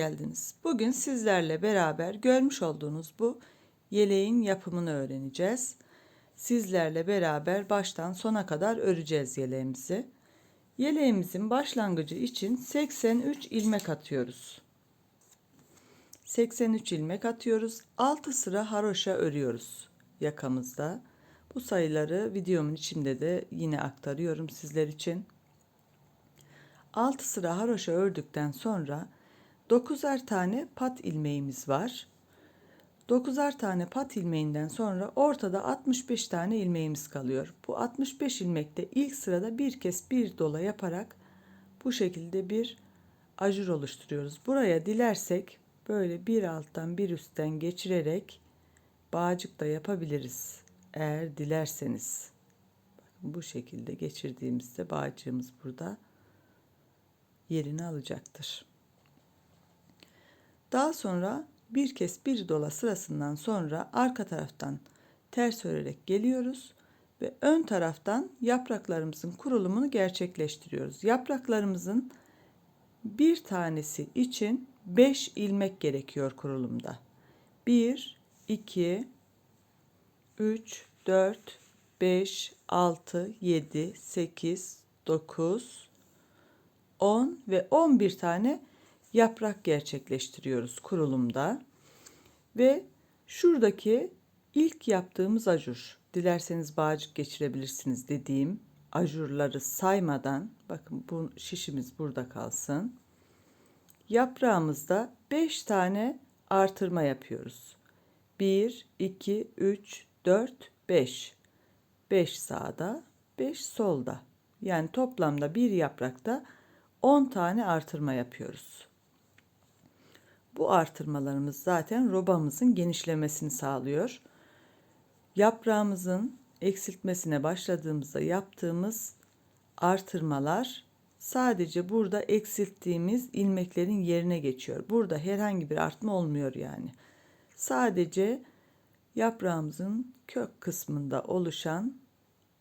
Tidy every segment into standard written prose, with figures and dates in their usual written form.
geldiniz. Bugün sizlerle beraber görmüş olduğunuz bu yeleğin yapımını öğreneceğiz. Sizlerle beraber baştan sona kadar öreceğiz yeleğimizi. Yeleğimizin başlangıcı için 83 ilmek atıyoruz. 83 ilmek atıyoruz. 6 sıra haroşa örüyoruz yakamızda. Bu sayıları videomun içinde de yine aktarıyorum sizler için. 6 sıra haroşa ördükten sonra 9'ar tane pat ilmeğimiz var. 9'ar tane pat ilmeğinden sonra ortada 65 tane ilmeğimiz kalıyor. Bu 65 ilmekte ilk sırada bir kez bir dola yaparak bu şekilde bir ajur oluşturuyoruz. Buraya dilersek böyle bir alttan bir üstten geçirerek bağcık da yapabiliriz. Eğer dilerseniz. Bakın bu şekilde geçirdiğimizde bağcığımız burada yerini alacaktır. Daha sonra bir kez bir dola sırasından sonra arka taraftan ters örerek geliyoruz ve ön taraftan yapraklarımızın kurulumunu gerçekleştiriyoruz. Yapraklarımızın bir tanesi için 5 ilmek gerekiyor kurulumda. 1, 2, 3, 4, 5, 6, 7, 8, 9, 10 ve 11 tane yaprak gerçekleştiriyoruz kurulumda. Ve şuradaki ilk yaptığımız ajur, dilerseniz bağcık geçirebilirsiniz dediğim ajurları saymadan, bakın bu şişimiz burada kalsın. Yaprağımızda 5 tane artırma yapıyoruz. 1, 2, 3, 4, 5. 5 sağda, 5 solda. Yani toplamda bir yaprakta 10 tane artırma yapıyoruz. Bu artırmalarımız zaten robamızın genişlemesini sağlıyor. Yaprağımızın eksiltmesine başladığımızda yaptığımız artırmalar sadece burada eksilttiğimiz ilmeklerin yerine geçiyor. Burada herhangi bir artma olmuyor yani. Sadece yaprağımızın kök kısmında oluşan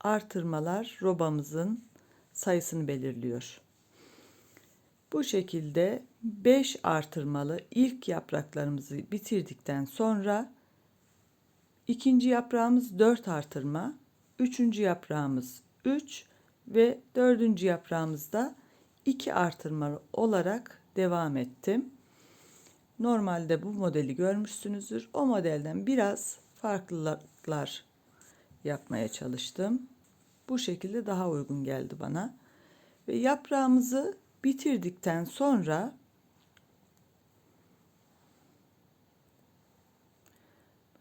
artırmalar robamızın sayısını belirliyor. Bu şekilde 5 artırmalı ilk yapraklarımızı bitirdikten sonra ikinci yaprağımız 4 artırma, üçüncü yaprağımız 3 ve dördüncü yaprağımızda 2 artırma olarak devam ettim. Normalde bu modeli görmüşsünüzdür. O modelden biraz farklılıklar yapmaya çalıştım. Bu şekilde daha uygun geldi bana. Ve yaprağımızı bitirdikten sonra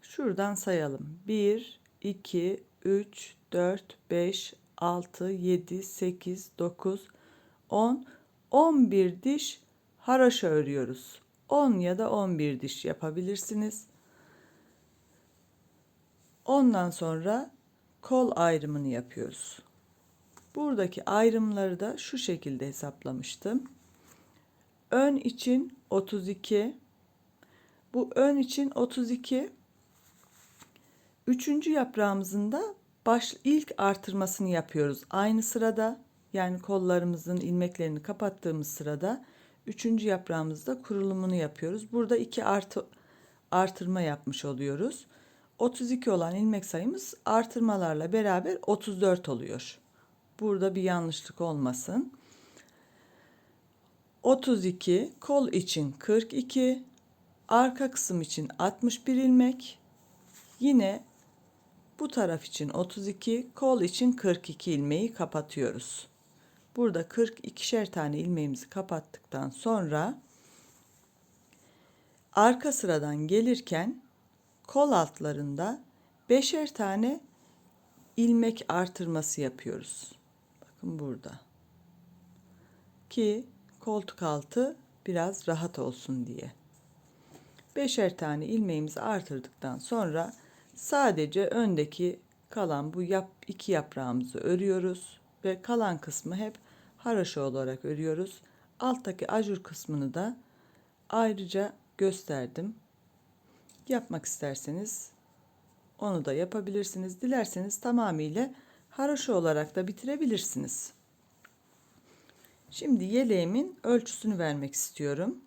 şuradan sayalım. 1, 2, 3, 4, 5, 6, 7, 8, 9, 10, 11 diş haroşa örüyoruz. 10 ya da 11 diş yapabilirsiniz. Ondan sonra kol ayrımını yapıyoruz. Buradaki ayrımları da şu şekilde hesaplamıştım. Ön için 32. Bu ön için 32. Üçüncü yaprağımızın da ilk artırmasını yapıyoruz. Aynı sırada, yani kollarımızın ilmeklerini kapattığımız sırada üçüncü yaprağımızda kurulumunu yapıyoruz. Burada 2 artırma yapmış oluyoruz. 32 olan ilmek sayımız artırmalarla beraber 34 oluyor. Burada bir yanlışlık olmasın. 32, kol için 42, arka kısım için 61 ilmek. Yine bu taraf için 32, kol için 42 ilmeği kapatıyoruz. Burada 42'şer tane ilmeğimizi kapattıktan sonra arka sıradan gelirken kol altlarında 5'er tane ilmek artırması yapıyoruz. Bakın burada. Ki koltuk altı biraz rahat olsun diye. 5'er tane ilmeğimizi artırdıktan sonra sadece öndeki kalan bu iki yaprağımızı örüyoruz ve kalan kısmı hep haroşa olarak örüyoruz. Alttaki ajur kısmını da ayrıca gösterdim. Yapmak isterseniz onu da yapabilirsiniz. Dilerseniz tamamıyla haroşa olarak da bitirebilirsiniz. Şimdi yeleğimin ölçüsünü vermek istiyorum.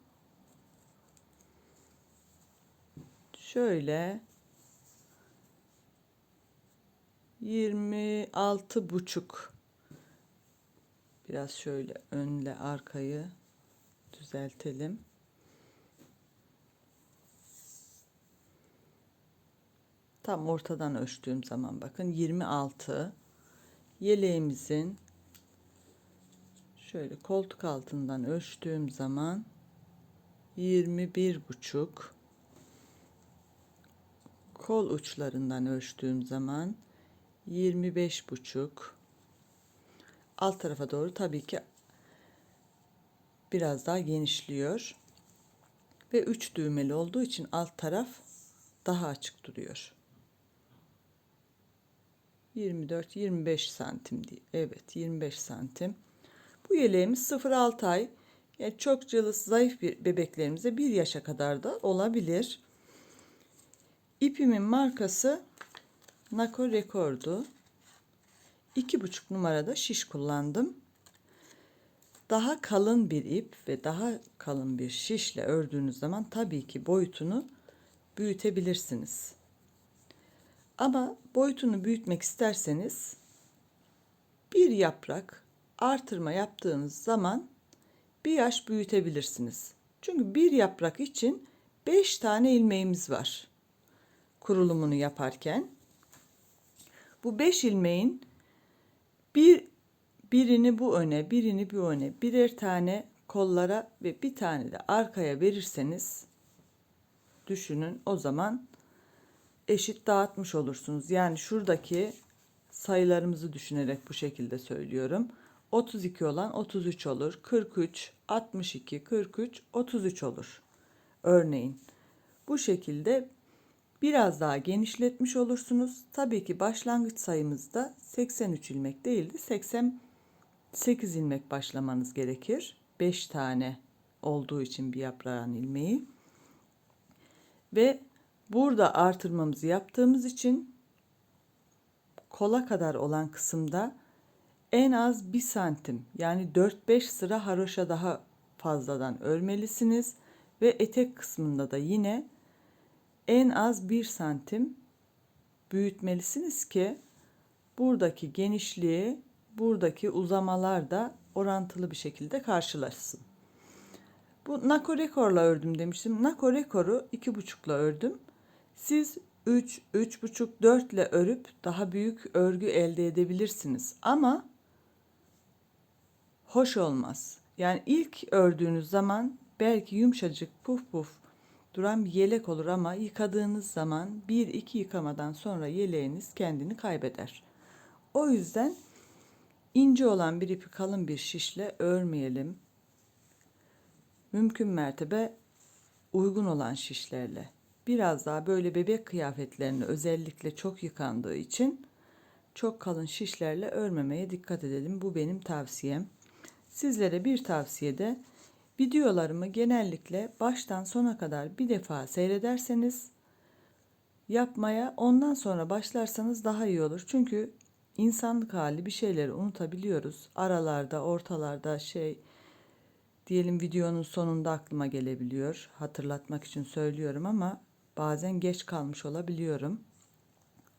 şöyle 26,5, biraz şöyle önle arkayı düzeltelim. Tam ortadan ölçtüğüm zaman bakın 26, yeleğimizin şöyle koltuk altından ölçtüğüm zaman 21,5, kol uçlarından ölçtüğüm zaman 25,5. Alt tarafa doğru tabii ki biraz daha genişliyor ve 3 düğmeli olduğu için alt taraf daha açık duruyor. 24-25 santim diye. Evet, 25 santim. Bu yeleğimiz 0-6 ay. Yani çok cılız, zayıf bir bebeklerimize 1 yaşa kadar da olabilir. İpimin markası Nako Record'u. 2,5 numarada şiş kullandım. Daha kalın bir ip ve daha kalın bir şişle ördüğünüz zaman tabii ki boyutunu büyütebilirsiniz. Ama boyutunu büyütmek isterseniz bir yaprak artırma yaptığınız zaman bir yaş büyütebilirsiniz. Çünkü bir yaprak için 5 tane ilmeğimiz var kurulumunu yaparken. Bu 5 ilmeğin birini bu öne, birini bu öne, birer tane kollara ve bir tane de arkaya verirseniz düşünün, o zaman eşit dağıtmış olursunuz. Yani şuradaki sayılarımızı düşünerek bu şekilde söylüyorum. 32 olan 33 olur. 43, 62, 43, 33 olur. Örneğin bu şekilde biraz daha genişletmiş olursunuz. Tabii ki başlangıç sayımızda 83 ilmek değildi, 88 ilmek başlamanız gerekir. 5 tane olduğu için bir yaprağın ilmeği. Ve burada artırmamızı yaptığımız için kola kadar olan kısımda en az 1 santim, yani 4-5 sıra haroşa daha fazladan örmelisiniz. Ve etek kısmında da yine en az 1 santim büyütmelisiniz ki buradaki genişliği, buradaki uzamalar da orantılı bir şekilde karşılaşsın. Bu Nako Rekor'la ördüm demiştim. Nako Rekor'u 2,5'la ördüm. Siz 3, 3,5, 4 ile örüp daha büyük örgü elde edebilirsiniz. Ama hoş olmaz. Yani ilk ördüğünüz zaman belki yumuşacık, puf puf duran bir yelek olur ama yıkadığınız zaman 1-2 yıkamadan sonra yeleğiniz kendini kaybeder. O yüzden ince olan bir ipi kalın bir şişle örmeyelim. Mümkün mertebe uygun olan şişlerle. Biraz daha böyle bebek kıyafetlerini özellikle çok yıkandığı için çok kalın şişlerle örmemeye dikkat edelim. Bu benim tavsiyem. Sizlere bir tavsiye de videolarımı genellikle baştan sona kadar bir defa seyrederseniz yapmaya, ondan sonra başlarsanız daha iyi olur. Çünkü insanlık hali, bir şeyleri unutabiliyoruz. Aralarda, ortalarda diyelim videonun sonunda aklıma gelebiliyor. Hatırlatmak için söylüyorum ama bazen geç kalmış olabiliyorum.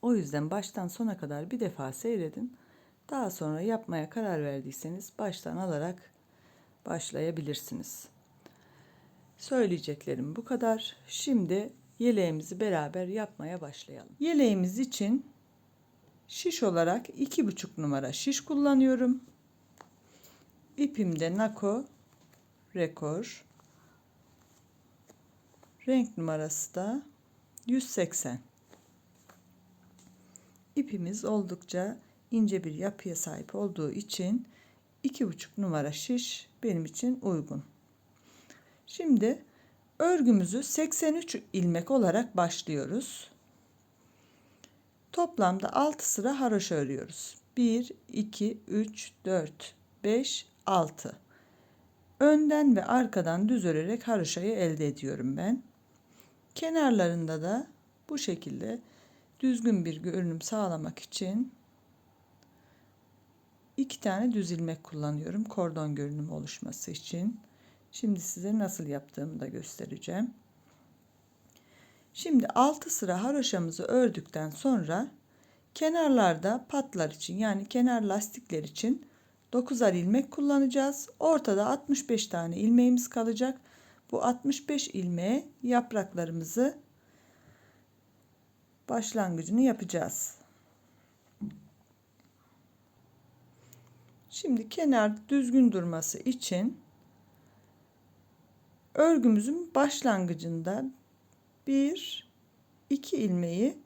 O yüzden baştan sona kadar bir defa seyredin. Daha sonra yapmaya karar verdiyseniz baştan alarak başlayabilirsiniz. Söyleyeceklerim bu kadar. Şimdi yeleğimizi beraber yapmaya başlayalım. Yeleğimiz için şiş olarak 2,5 numara şiş kullanıyorum. İpimde Nako Rekor. Renk numarası da 180. İpimiz oldukça ince bir yapıya sahip olduğu için 2,5 numara şiş benim için uygun. Şimdi örgümüzü 83 ilmek olarak başlıyoruz. Toplamda 6 sıra haroşa örüyoruz. 1, 2, 3, 4, 5, 6. Önden ve arkadan düz örerek haroşayı elde ediyorum ben. Kenarlarında da bu şekilde düzgün bir görünüm sağlamak için 2 tane düz ilmek kullanıyorum kordon görünümü oluşması için. Şimdi size nasıl yaptığımı da göstereceğim. Şimdi 6 sıra haroşamızı ördükten sonra kenarlarda patlar için yani kenar lastikler için 9'ar ilmek kullanacağız. Ortada 65 tane ilmeğimiz kalacak. Bu 65 ilmeğe yapraklarımızı başlangıcını yapacağız. Şimdi kenar düzgün durması için örgümüzün başlangıcında 1-2 ilmeği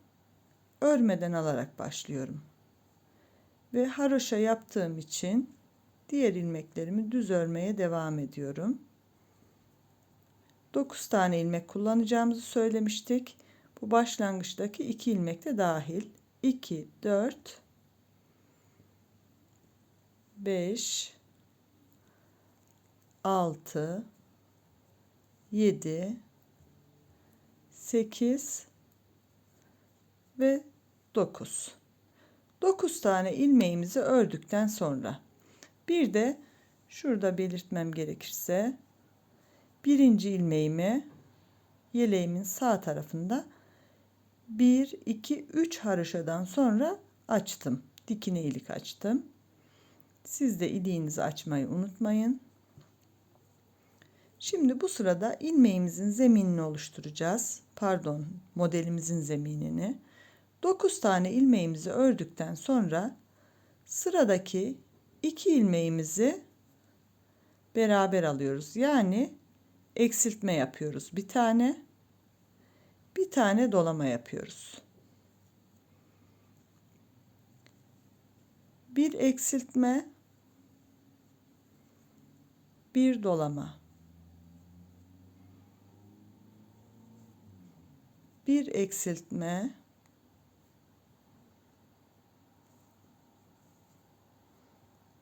örmeden alarak başlıyorum. Ve haroşa yaptığım için diğer ilmeklerimi düz örmeye devam ediyorum. 9 tane ilmek kullanacağımızı söylemiştik. Bu başlangıçtaki 2 ilmek de dahil. 2, 4, 5, 6, 7, 8 ve 9. 9 tane ilmeğimizi ördükten sonra bir de şurada belirtmem gerekirse birinci ilmeğimi yeleğimin sağ tarafında 1, 2, 3 haroşadan sonra açtım. Dikine ilik açtım. Siz de iliğinizi açmayı unutmayın. Şimdi bu sırada ilmeğimizin zeminini oluşturacağız. Pardon, modelimizin zeminini. 9 tane ilmeğimizi ördükten sonra sıradaki 2 ilmeğimizi beraber alıyoruz. Yani eksiltme yapıyoruz. Bir tane dolama yapıyoruz. Bir eksiltme, bir dolama. Bir eksiltme,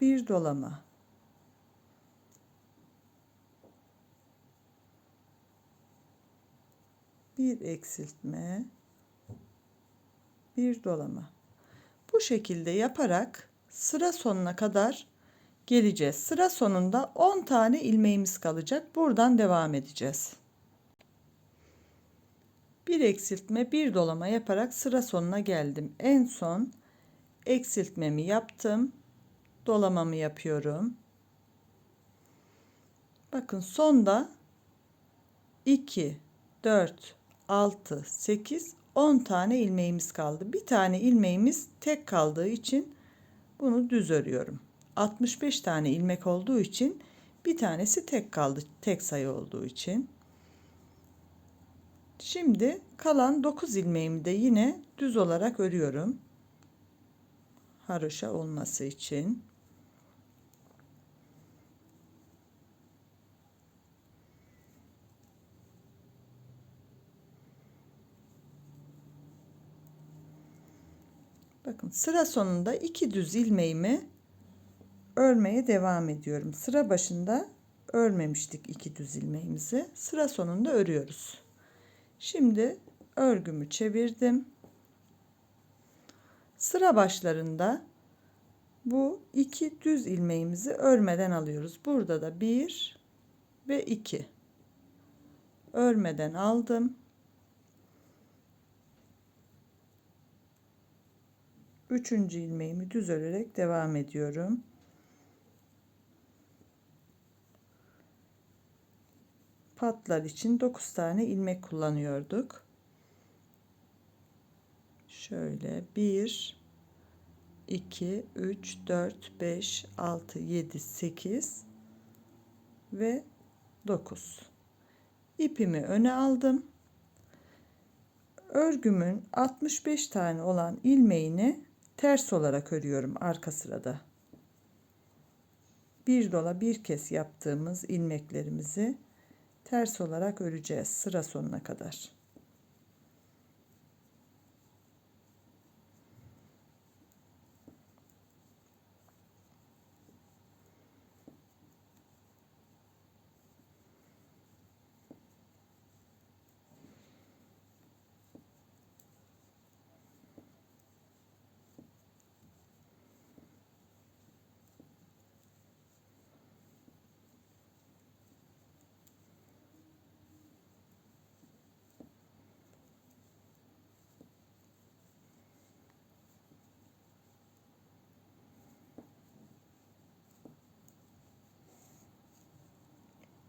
bir dolama. Bir eksiltme, bir dolama. Bu şekilde yaparak sıra sonuna kadar geleceğiz. Sıra sonunda 10 tane ilmeğimiz kalacak. Buradan devam edeceğiz. Bir eksiltme, bir dolama yaparak sıra sonuna geldim. En son eksiltmemi yaptım. Dolamamı yapıyorum. Bakın sonda 2, 4, 6, 8, 10 tane ilmeğimiz kaldı. Bir tane ilmeğimiz tek kaldığı için bunu düz örüyorum. 65 tane ilmek olduğu için bir tanesi tek kaldı. Tek sayı olduğu için. Şimdi kalan 9 ilmeğimi de yine düz olarak örüyorum. Haroşa olması için. Bakın sıra sonunda 2 düz ilmeğimi örmeye devam ediyorum. Sıra başında örmemiştik 2 düz ilmeğimizi. Sıra sonunda örüyoruz. Şimdi örgümü çevirdim. Sıra başlarında bu 2 düz ilmeğimizi örmeden alıyoruz. Burada da 1 ve 2 örmeden aldım. Üçüncü ilmeğimi düz örerek devam ediyorum. Patlar için 9 tane ilmek kullanıyorduk. Şöyle 1, 2, 3, 4, 5, 6, 7, 8 ve 9. İpimi öne aldım. Örgümün 65 tane olan ilmeğini ters olarak örüyorum arka sırada. Bir dola bir kez yaptığımız ilmeklerimizi ters olarak öreceğiz sıra sonuna kadar.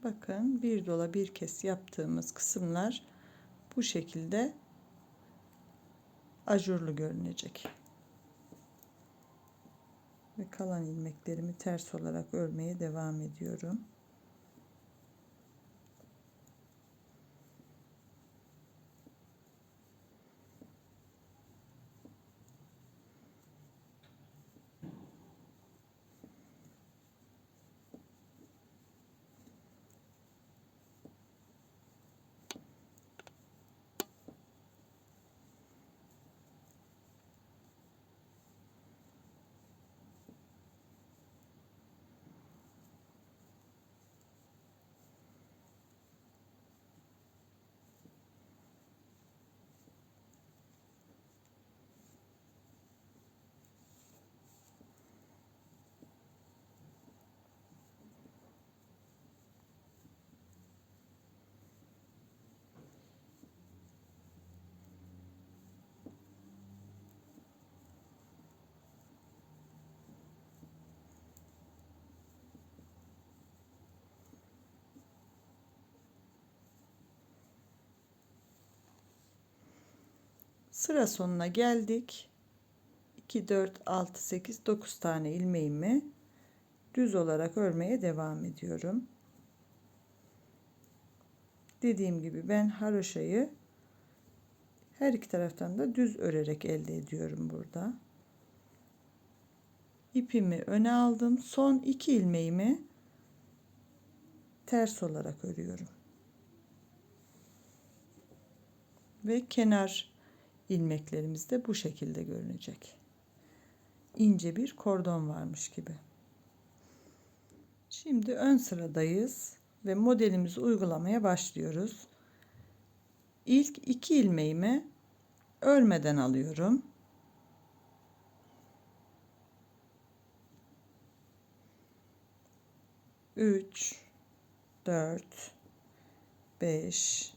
Bakın bir dola bir kes yaptığımız kısımlar bu şekilde ajurlu görünecek. Ve kalan ilmeklerimi ters olarak örmeye devam ediyorum. Sıra sonuna geldik. 2, 4, 6, 8, 9 tane ilmeğimi düz olarak örmeye devam ediyorum. Dediğim gibi ben haroşayı her iki taraftan da düz örerek elde ediyorum burada. İpimi öne aldım. Son 2 ilmeğimi ters olarak örüyorum. Ve kenar ilmeklerimiz de bu şekilde görünecek. İnce bir kordon varmış gibi. Şimdi ön sıradayız ve modelimizi uygulamaya başlıyoruz. İlk 2 ilmeğimi örmeden alıyorum. Üç, 4, 5,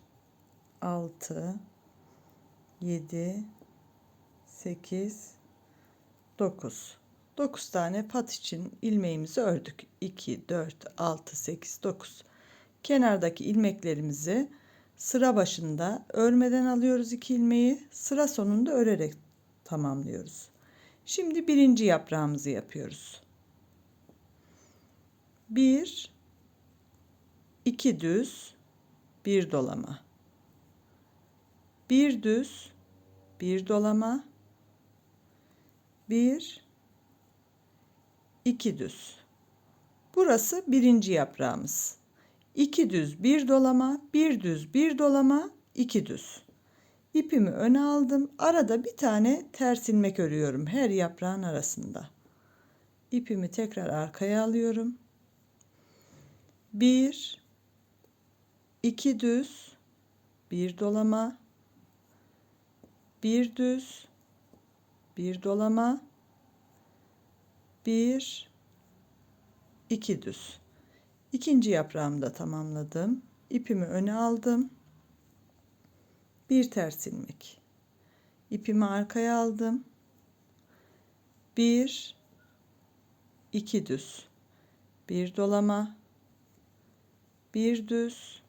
6, 7, 8, 9. 9 tane pat için ilmeğimizi ördük. 2, 4, 6, 8, 9. Kenardaki ilmeklerimizi sıra başında örmeden alıyoruz 2 ilmeği. Sıra sonunda örerek tamamlıyoruz. Şimdi birinci yaprağımızı yapıyoruz. 1, 2 düz, 1 dolama. 1 düz, 1 dolama. 1, 2 düz. Burası birinci yaprağımız. 2 düz, 1 dolama, 1 düz, 1 dolama, 2 düz. İpimi öne aldım. Arada bir tane ters ilmek örüyorum her yaprağın arasında. İpimi tekrar arkaya alıyorum. 1, 2 düz, 1 dolama, 1 düz, 1 dolama, 1, 2 düz. İkinci yaprağımı da tamamladım. İpimi öne aldım. Bir ters ilmek. İpimi arkaya aldım. 1, 2 düz. 1 dolama, 1 düz,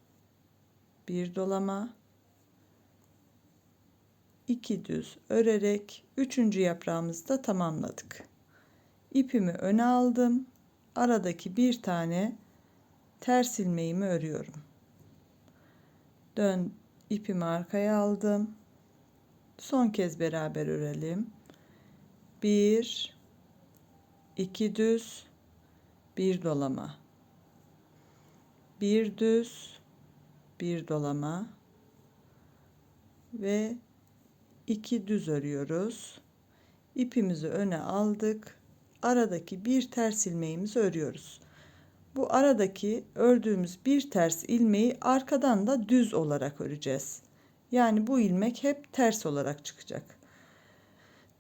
1 dolama, 2 düz örerek 3. yaprağımızı da tamamladık. İpimi öne aldım. Aradaki bir tane ters ilmeğimi örüyorum. Dön, ipimi arkaya aldım. Son kez beraber örelim. 1, 2 düz, 1 dolama. 1 düz, 1 dolama ve 2 düz örüyoruz. İpimizi öne aldık. Aradaki bir ters ilmeğimizi örüyoruz. Bu aradaki ördüğümüz bir ters ilmeği arkadan da düz olarak öreceğiz. Yani bu ilmek hep ters olarak çıkacak.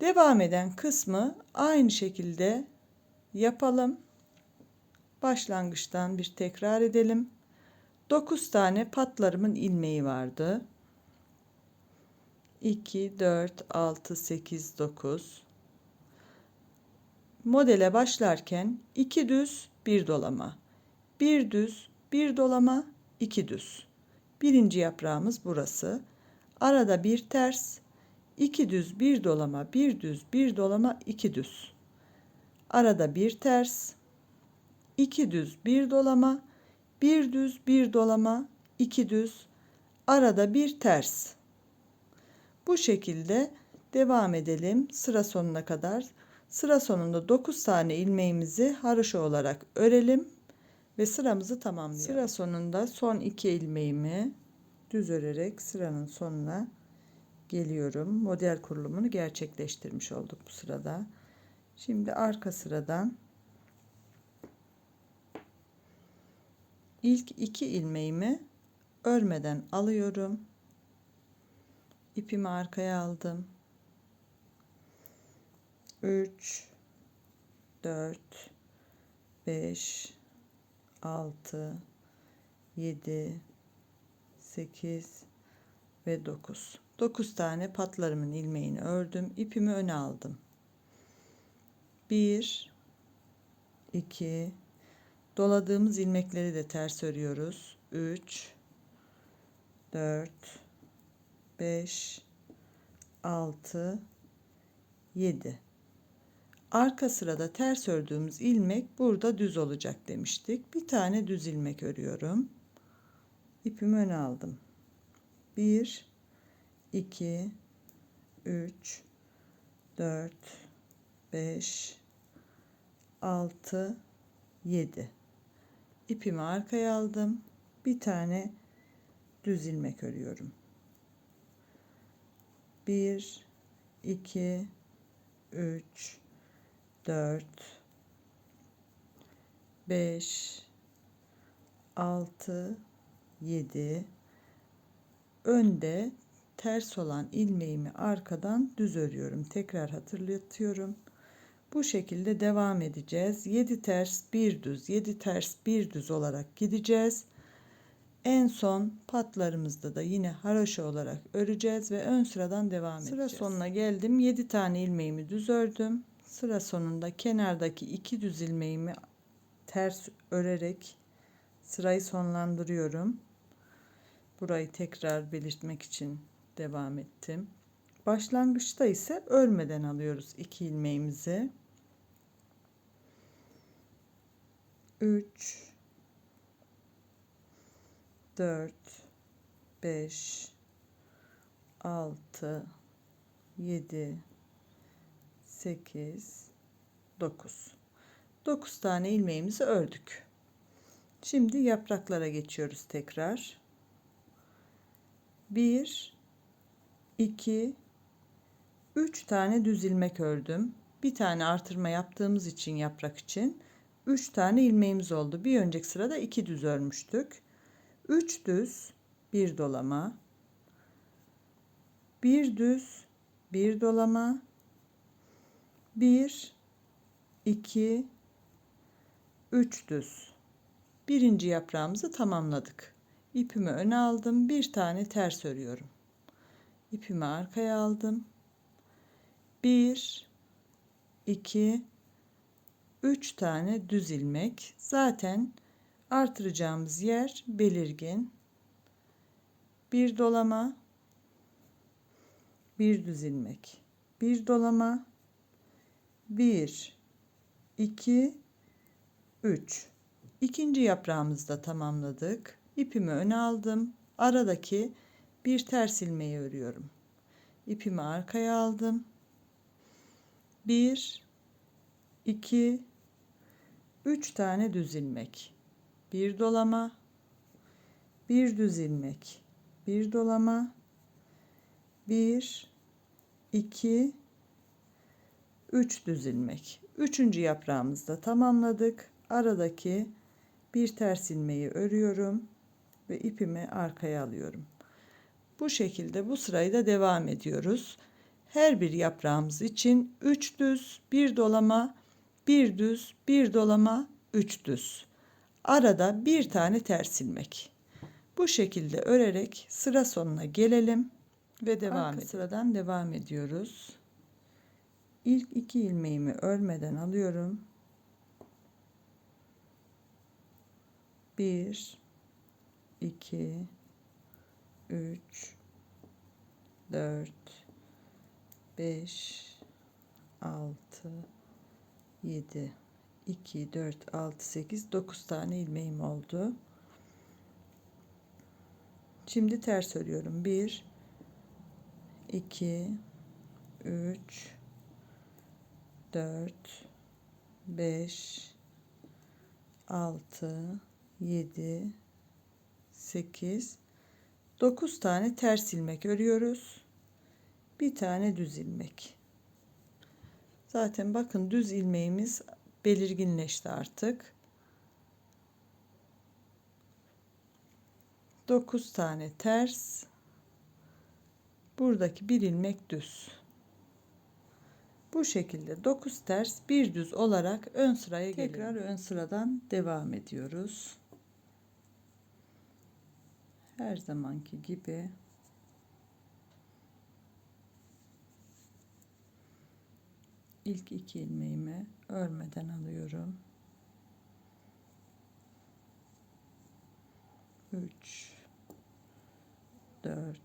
Devam eden kısmı aynı şekilde yapalım. Başlangıçtan bir tekrar edelim. 9 tane patlarımın ilmeği vardı. 2, 4, 6, 8, 9. Modele başlarken 2 düz, 1 dolama. 1 düz, bir dolama, 2 düz. Birinci yaprağımız burası. Arada bir ters, 2 düz, bir dolama, bir düz, bir dolama, 2 düz. Arada bir ters, 2 düz, bir dolama, bir düz, bir dolama, 2 düz. Arada bir ters. Bu şekilde devam edelim sıra sonuna kadar. Sıra sonunda 9 tane ilmeğimizi haroşa olarak örelim ve sıramızı tamamlayalım. Sıra sonunda son 2 ilmeğimi düz örerek sıranın sonuna geliyorum. Model kurulumunu gerçekleştirmiş olduk bu sırada. Şimdi arka sıradan ilk 2 ilmeğimi örmeden alıyorum. İpimi arkaya aldım. 3 4 5 6 7 8 ve 9 tane patlarımın ilmeğini ördüm. İpimi öne aldım. 1 2 doladığımız ilmekleri de ters örüyoruz. 3 4 5 6 7. Arka sırada ters ördüğümüz ilmek burada düz olacak demiştik. Bir tane düz ilmek örüyorum. İpimi öne aldım. 1 2 3 4 5 6 7. İpimi arkaya aldım. Bir tane düz ilmek örüyorum. 1 2 3 4 5 6 7. Önde ters olan ilmeğimi arkadan düz örüyorum. Tekrar hatırlatıyorum. Bu şekilde devam edeceğiz. 7 ters 1 düz, 7 ters 1 düz olarak gideceğiz. En son patlarımızda da yine haroşa olarak öreceğiz ve ön sıradan devam edeceğiz. Sıra sonuna geldim. 7 tane ilmeğimi düz ördüm. Sıra sonunda kenardaki 2 düz ilmeğimi ters örerek sırayı sonlandırıyorum. Burayı tekrar belirtmek için devam ettim. Başlangıçta ise örmeden alıyoruz 2 ilmeğimizi. 3 4 5 6 7 8 9 tane ilmeğimizi ördük. Şimdi yapraklara geçiyoruz tekrar. 1 2 3 tane düz ilmek ördüm. Bir tane artırma yaptığımız için yaprak için 3 tane ilmeğimiz oldu. Bir önceki sırada 2 düz örmüştük. 3 düz, bir dolama, bir düz, bir dolama, 1 2 3 düz. Birinci yaprağımızı tamamladık. İpimi öne aldım. Bir tane ters örüyorum. İpimi arkaya aldım. 1 2 3 tane düz ilmek. Zaten artıracağımız yer belirgin. Bir dolama, bir düz ilmek, bir dolama, 1 2 3. İkinci yaprağımızı da tamamladık. İpimi öne aldım. Aradaki bir ters ilmeği örüyorum. İpimi arkaya aldım. 1 2 3 tane düz ilmek. Bir dolama, bir düz ilmek, bir dolama, 1 2 3 düz ilmek. Üçüncü yaprağımızı da tamamladık. Aradaki bir ters ilmeği örüyorum ve ipimi arkaya alıyorum. Bu şekilde bu sırayı da devam ediyoruz. Her bir yaprağımız için 3 düz, bir dolama, bir düz, bir dolama, 3 düz. Arada bir tane ters ilmek. Bu şekilde örerek sıra sonuna gelelim ve devam edelim. Sıradan devam ediyoruz. İlk 2 ilmeğimi örmeden alıyorum. 1 2, 3, 4, 5, 6, 7, 2, 4, 6, 8, 9 tane ilmeğim oldu. Şimdi ters örüyorum. 1, 2, 3, 4, 5, 6, 7, 8, 9 tane ters ilmek örüyoruz. Bir tane düz ilmek. Zaten bakın düz ilmeğimiz belirginleşti artık. 9 tane ters. Buradaki bir ilmek düz. Bu şekilde 9 ters bir düz olarak ön sıraya geliyoruz. Tekrar ön sıradan devam ediyoruz. Her zamanki gibi ilk 2 ilmeğimi örmeden alıyorum. 3, 4,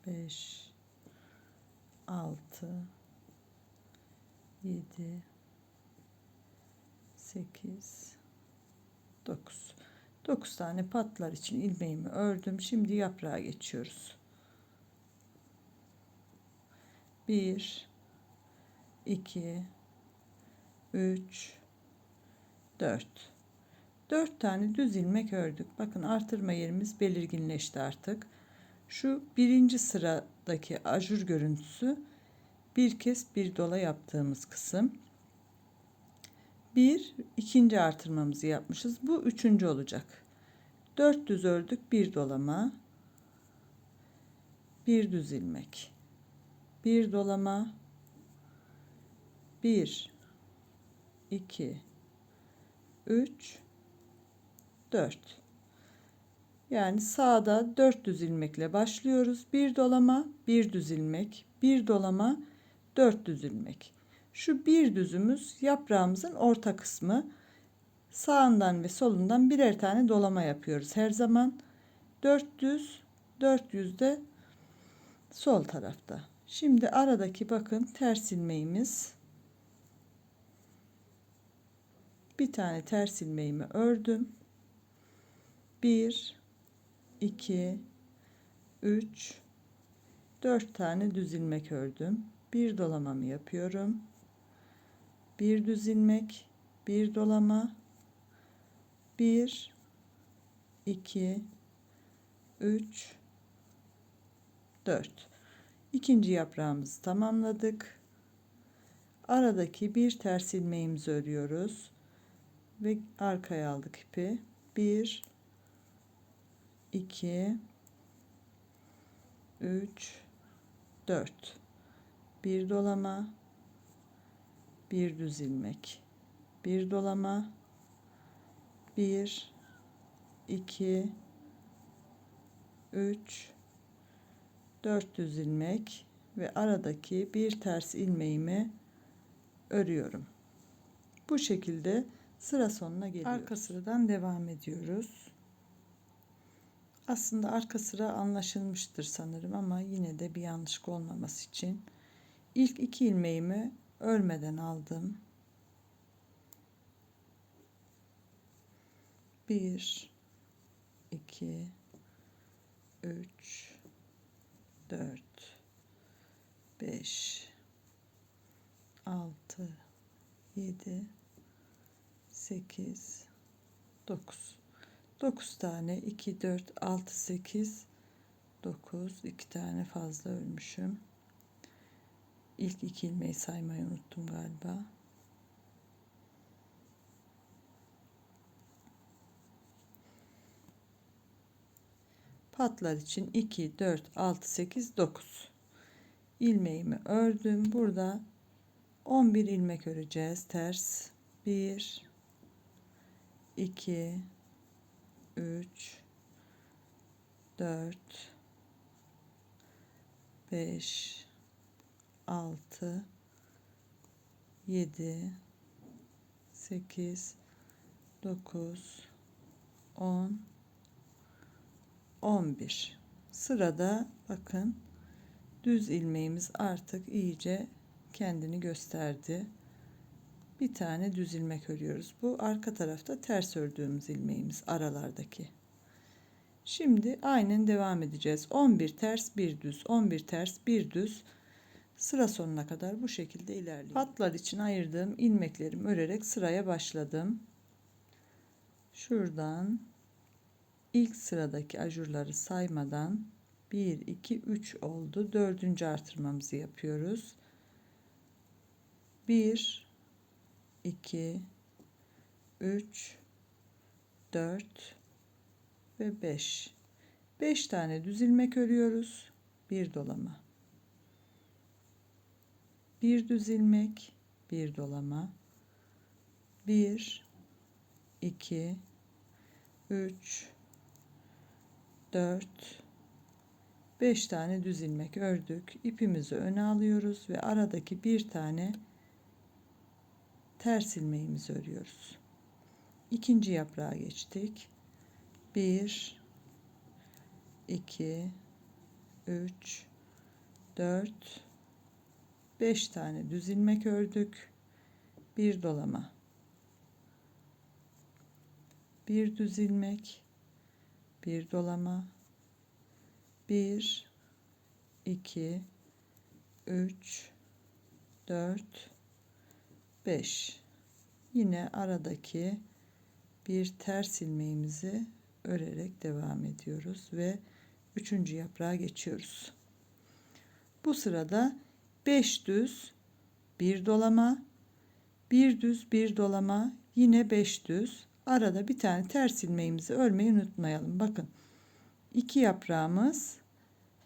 5, 6, 7, 8, 9. 9 tane patlar için ilmeğimi ördüm. Şimdi yaprağa geçiyoruz. 1, 2, 3, 4. 4 tane düz ilmek ördük. Bakın artırma yerimiz belirginleşti artık. Şu birinci sıradaki ajur görüntüsü bir kez bir dola yaptığımız kısım. Bir ikinci artırmamızı yapmışız. Bu üçüncü olacak. 4 düz ördük, bir dolama, bir düz ilmek, bir dolama, 1, 2, 3, 4. Yani sağda 4 düz ilmekle başlıyoruz. Bir dolama, bir düz ilmek, bir dolama, 4 düz ilmek. Şu bir düzümüz yaprağımızın orta kısmı. Sağından ve solundan birer tane dolama yapıyoruz. Her zaman 4 düz, 400 de sol tarafta. Şimdi aradaki bakın ters ilmeğimiz. Bir tane ters ilmeğimi ördüm. 1, 2, 3, 4 tane düz ilmek ördüm. Bir dolamamı yapıyorum. Bir düz ilmek, bir dolama, 1, 2, 3, 4. İkinci yaprağımızı tamamladık. Aradaki bir ters ilmeğimizi örüyoruz ve arkaya aldık ipi. 1, 2, 3, 4. Bir dolama, bir düz ilmek, bir dolama, 1, 2, 3, 4 düz ilmek ve aradaki bir ters ilmeğimi örüyorum. Bu şekilde sıra sonuna geliyoruz. Arka sıradan devam ediyoruz. Aslında arka sıra anlaşılmıştır sanırım ama yine de bir yanlışlık olmaması için ilk 2 ilmeğimi örmeden aldım. 1, 2, 3, 4, 5, 6, 7, 8, 9. 9 tane 2, 4, 6, 8, 9. 2 tane fazla örmüşüm. İlk 2 ilmeği saymayı unuttum galiba. Patlar için 2, 4, 6, 8, 9 ilmeğimi ördüm. Burada 11 ilmek öreceğiz ters. 1, 2, 3, 4, 5, 6, 7, 8, 9, 10, 11. Sırada bakın düz ilmeğimiz artık iyice kendini gösterdi. Bir tane düz ilmek örüyoruz. Bu arka tarafta ters ördüğümüz ilmeğimiz aralardaki. Şimdi aynen devam edeceğiz. 11 ters bir düz, 11 ters bir düz, sıra sonuna kadar bu şekilde ilerliyorum. Patlar için ayırdığım ilmeklerimi örerek sıraya başladım. Şuradan ilk sıradaki ajurları saymadan 1 2 3 oldu. 4. artırmamızı yapıyoruz. 1 2 3 4 ve 5. 5 tane düz ilmek örüyoruz. Bir dolama. Bir düz ilmek, bir dolama. 1 2 3 4 5 tane düz ilmek ördük. İpimizi öne alıyoruz ve aradaki bir tane ters ilmeğimizi örüyoruz. İkinci yaprağa geçtik. 1 2 3 4 5 tane düz ilmek ördük. Bir dolama. Bir düz ilmek, bir dolama. 1 2 3 4 5. Yine aradaki bir ters ilmeğimizi örerek devam ediyoruz ve 3. yaprağa geçiyoruz. Bu sırada 5 düz, bir dolama, bir düz, bir dolama, yine 5 düz. Arada bir tane ters ilmeğimizi örmeyi unutmayalım. Bakın 2 yaprağımız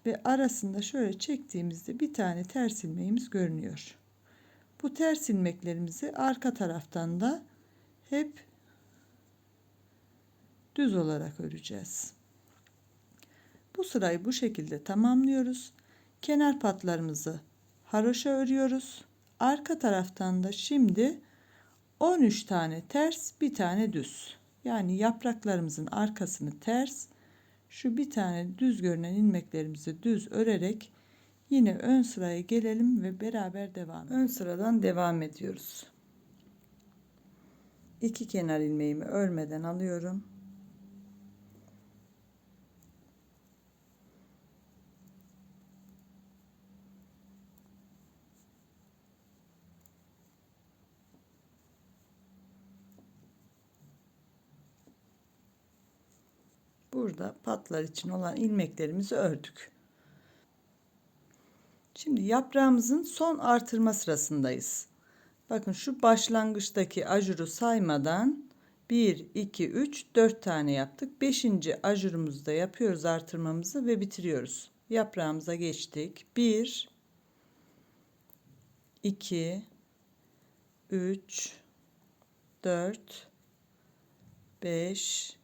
ve arasında şöyle çektiğimizde bir tane ters ilmeğimiz görünüyor. Bu ters ilmeklerimizi arka taraftan da hep düz olarak öreceğiz. Bu sırayı bu şekilde tamamlıyoruz. Kenar patlarımızı haroşa örüyoruz. Arka taraftan da şimdi 13 tane ters, bir tane düz. Yani yapraklarımızın arkasını ters, şu bir tane düz görünen ilmeklerimizi düz örerek yine ön sıraya gelelim ve beraber devam edelim. Ön sıradan devam ediyoruz. 2 kenar ilmeğimi örmeden alıyorum. Burada patlar için olan ilmeklerimizi ördük. Şimdi yaprağımızın son artırma sırasındayız. Bakın şu başlangıçtaki ajuru saymadan 1 2 3 4 tane yaptık. 5. ajurumuzda yapıyoruz artırmamızı ve bitiriyoruz. Yaprağımıza geçtik. 1 2 3 4 5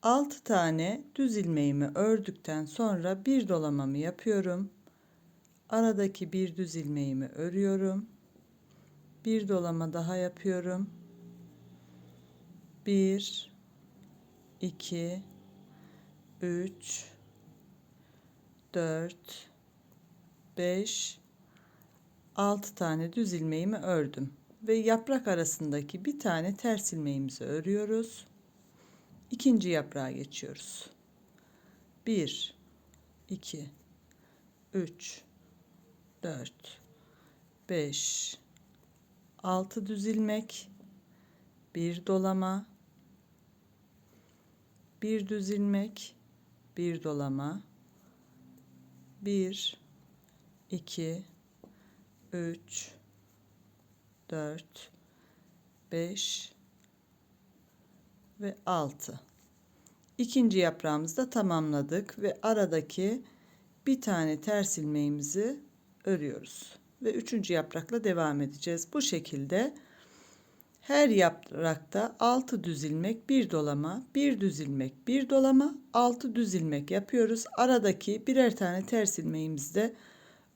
6 tane düz ilmeğimi ördükten sonra bir dolamamı yapıyorum. Aradaki bir düz ilmeğimi örüyorum. Bir dolama daha yapıyorum. 1 2 3 4 5 6 tane düz ilmeğimi ördüm ve yaprak arasındaki bir tane ters ilmeğimizi örüyoruz. İkinci yaprağa geçiyoruz. 1 2 3 4 5 6 düz ilmek, bir dolama, bir düz ilmek, bir dolama, 1 2 3 4 5 ve 6. İkinci yaprağımızı da tamamladık ve aradaki bir tane ters ilmeğimizi örüyoruz ve 3. yaprakla devam edeceğiz. Bu şekilde her yaprakta 6 düz ilmek, bir dolama, bir düz ilmek, bir dolama, 6 düz ilmek yapıyoruz. Aradaki birer tane ters ilmeğimizi de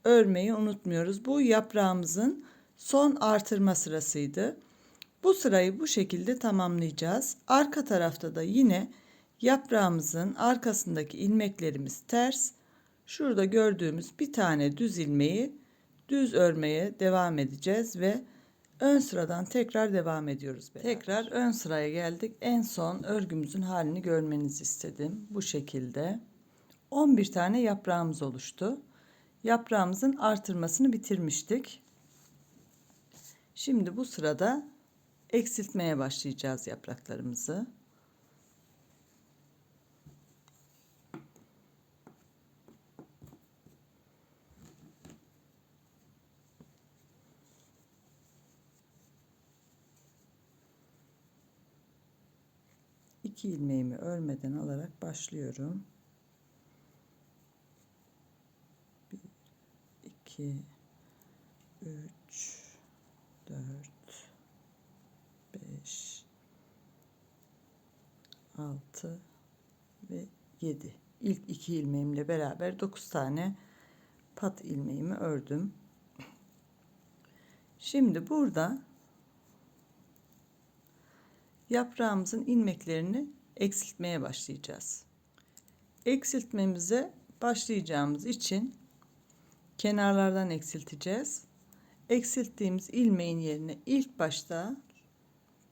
örmeyi unutmuyoruz. Bu yaprağımızın son artırma sırasıydı. Bu sırayı bu şekilde tamamlayacağız. Arka tarafta da yine yaprağımızın arkasındaki ilmeklerimiz ters. Şurada gördüğümüz bir tane düz ilmeği düz örmeye devam edeceğiz ve ön sıradan tekrar devam ediyoruz. Tekrar ön sıraya geldik. En son örgümüzün halini görmenizi istedim. Bu şekilde 11 tane yaprağımız oluştu. Yaprağımızın artırmasını bitirmiştik. Şimdi bu sırada eksiltmeye başlayacağız yapraklarımızı. İki ilmeğimi örmeden alarak başlıyorum. 1, 2, 3, 4, 5, 6 ve 7. İlk iki ilmeğimle beraber 9 tane pat ilmeğimi ördüm. Şimdi burada yaprağımızın ilmeklerini eksiltmeye başlayacağız. Eksiltmemize başlayacağımız için kenarlardan eksilteceğiz. Eksilttiğimiz ilmeğin yerine ilk başta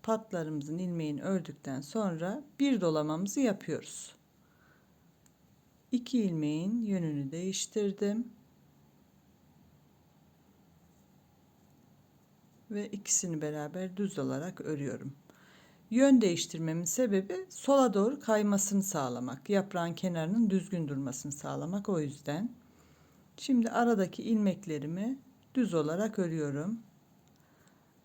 patlarımızın ilmeğini ördükten sonra bir dolamamızı yapıyoruz. 2 ilmeğin yönünü değiştirdim ve ikisini beraber düz olarak örüyorum. Yön değiştirmemin sebebi sola doğru kaymasını sağlamak, yaprağın kenarının düzgün durmasını sağlamak. O yüzden şimdi aradaki ilmeklerimi düz olarak örüyorum.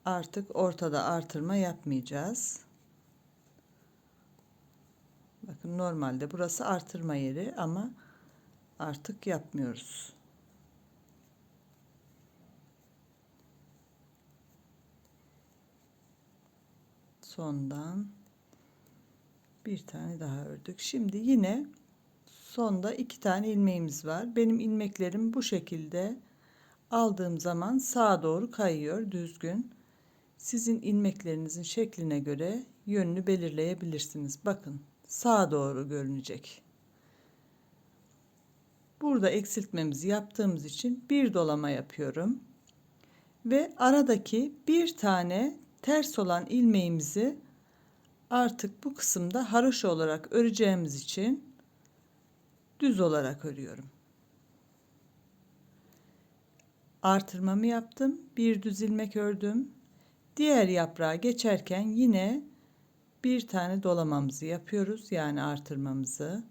Artık ortada artırma yapmayacağız. Bakın normalde burası artırma yeri ama artık yapmıyoruz. Sondan bir tane daha ördük. Şimdi yine sonda 2 tane ilmeğimiz var. Benim ilmeklerim bu şekilde aldığım zaman sağa doğru kayıyor düzgün. Sizin ilmeklerinizin şekline göre yönünü belirleyebilirsiniz. Bakın sağa doğru görünecek. Burada eksiltmemizi yaptığımız için bir dolama yapıyorum. Ve aradaki bir tane ters olan ilmeğimizi artık bu kısımda haroşa olarak öreceğimiz için düz olarak örüyorum. Artırmamı yaptım. Bir düz ilmek ördüm. Diğer yaprağa geçerken yine bir tane dolamamızı yapıyoruz. Yani artırmamızı.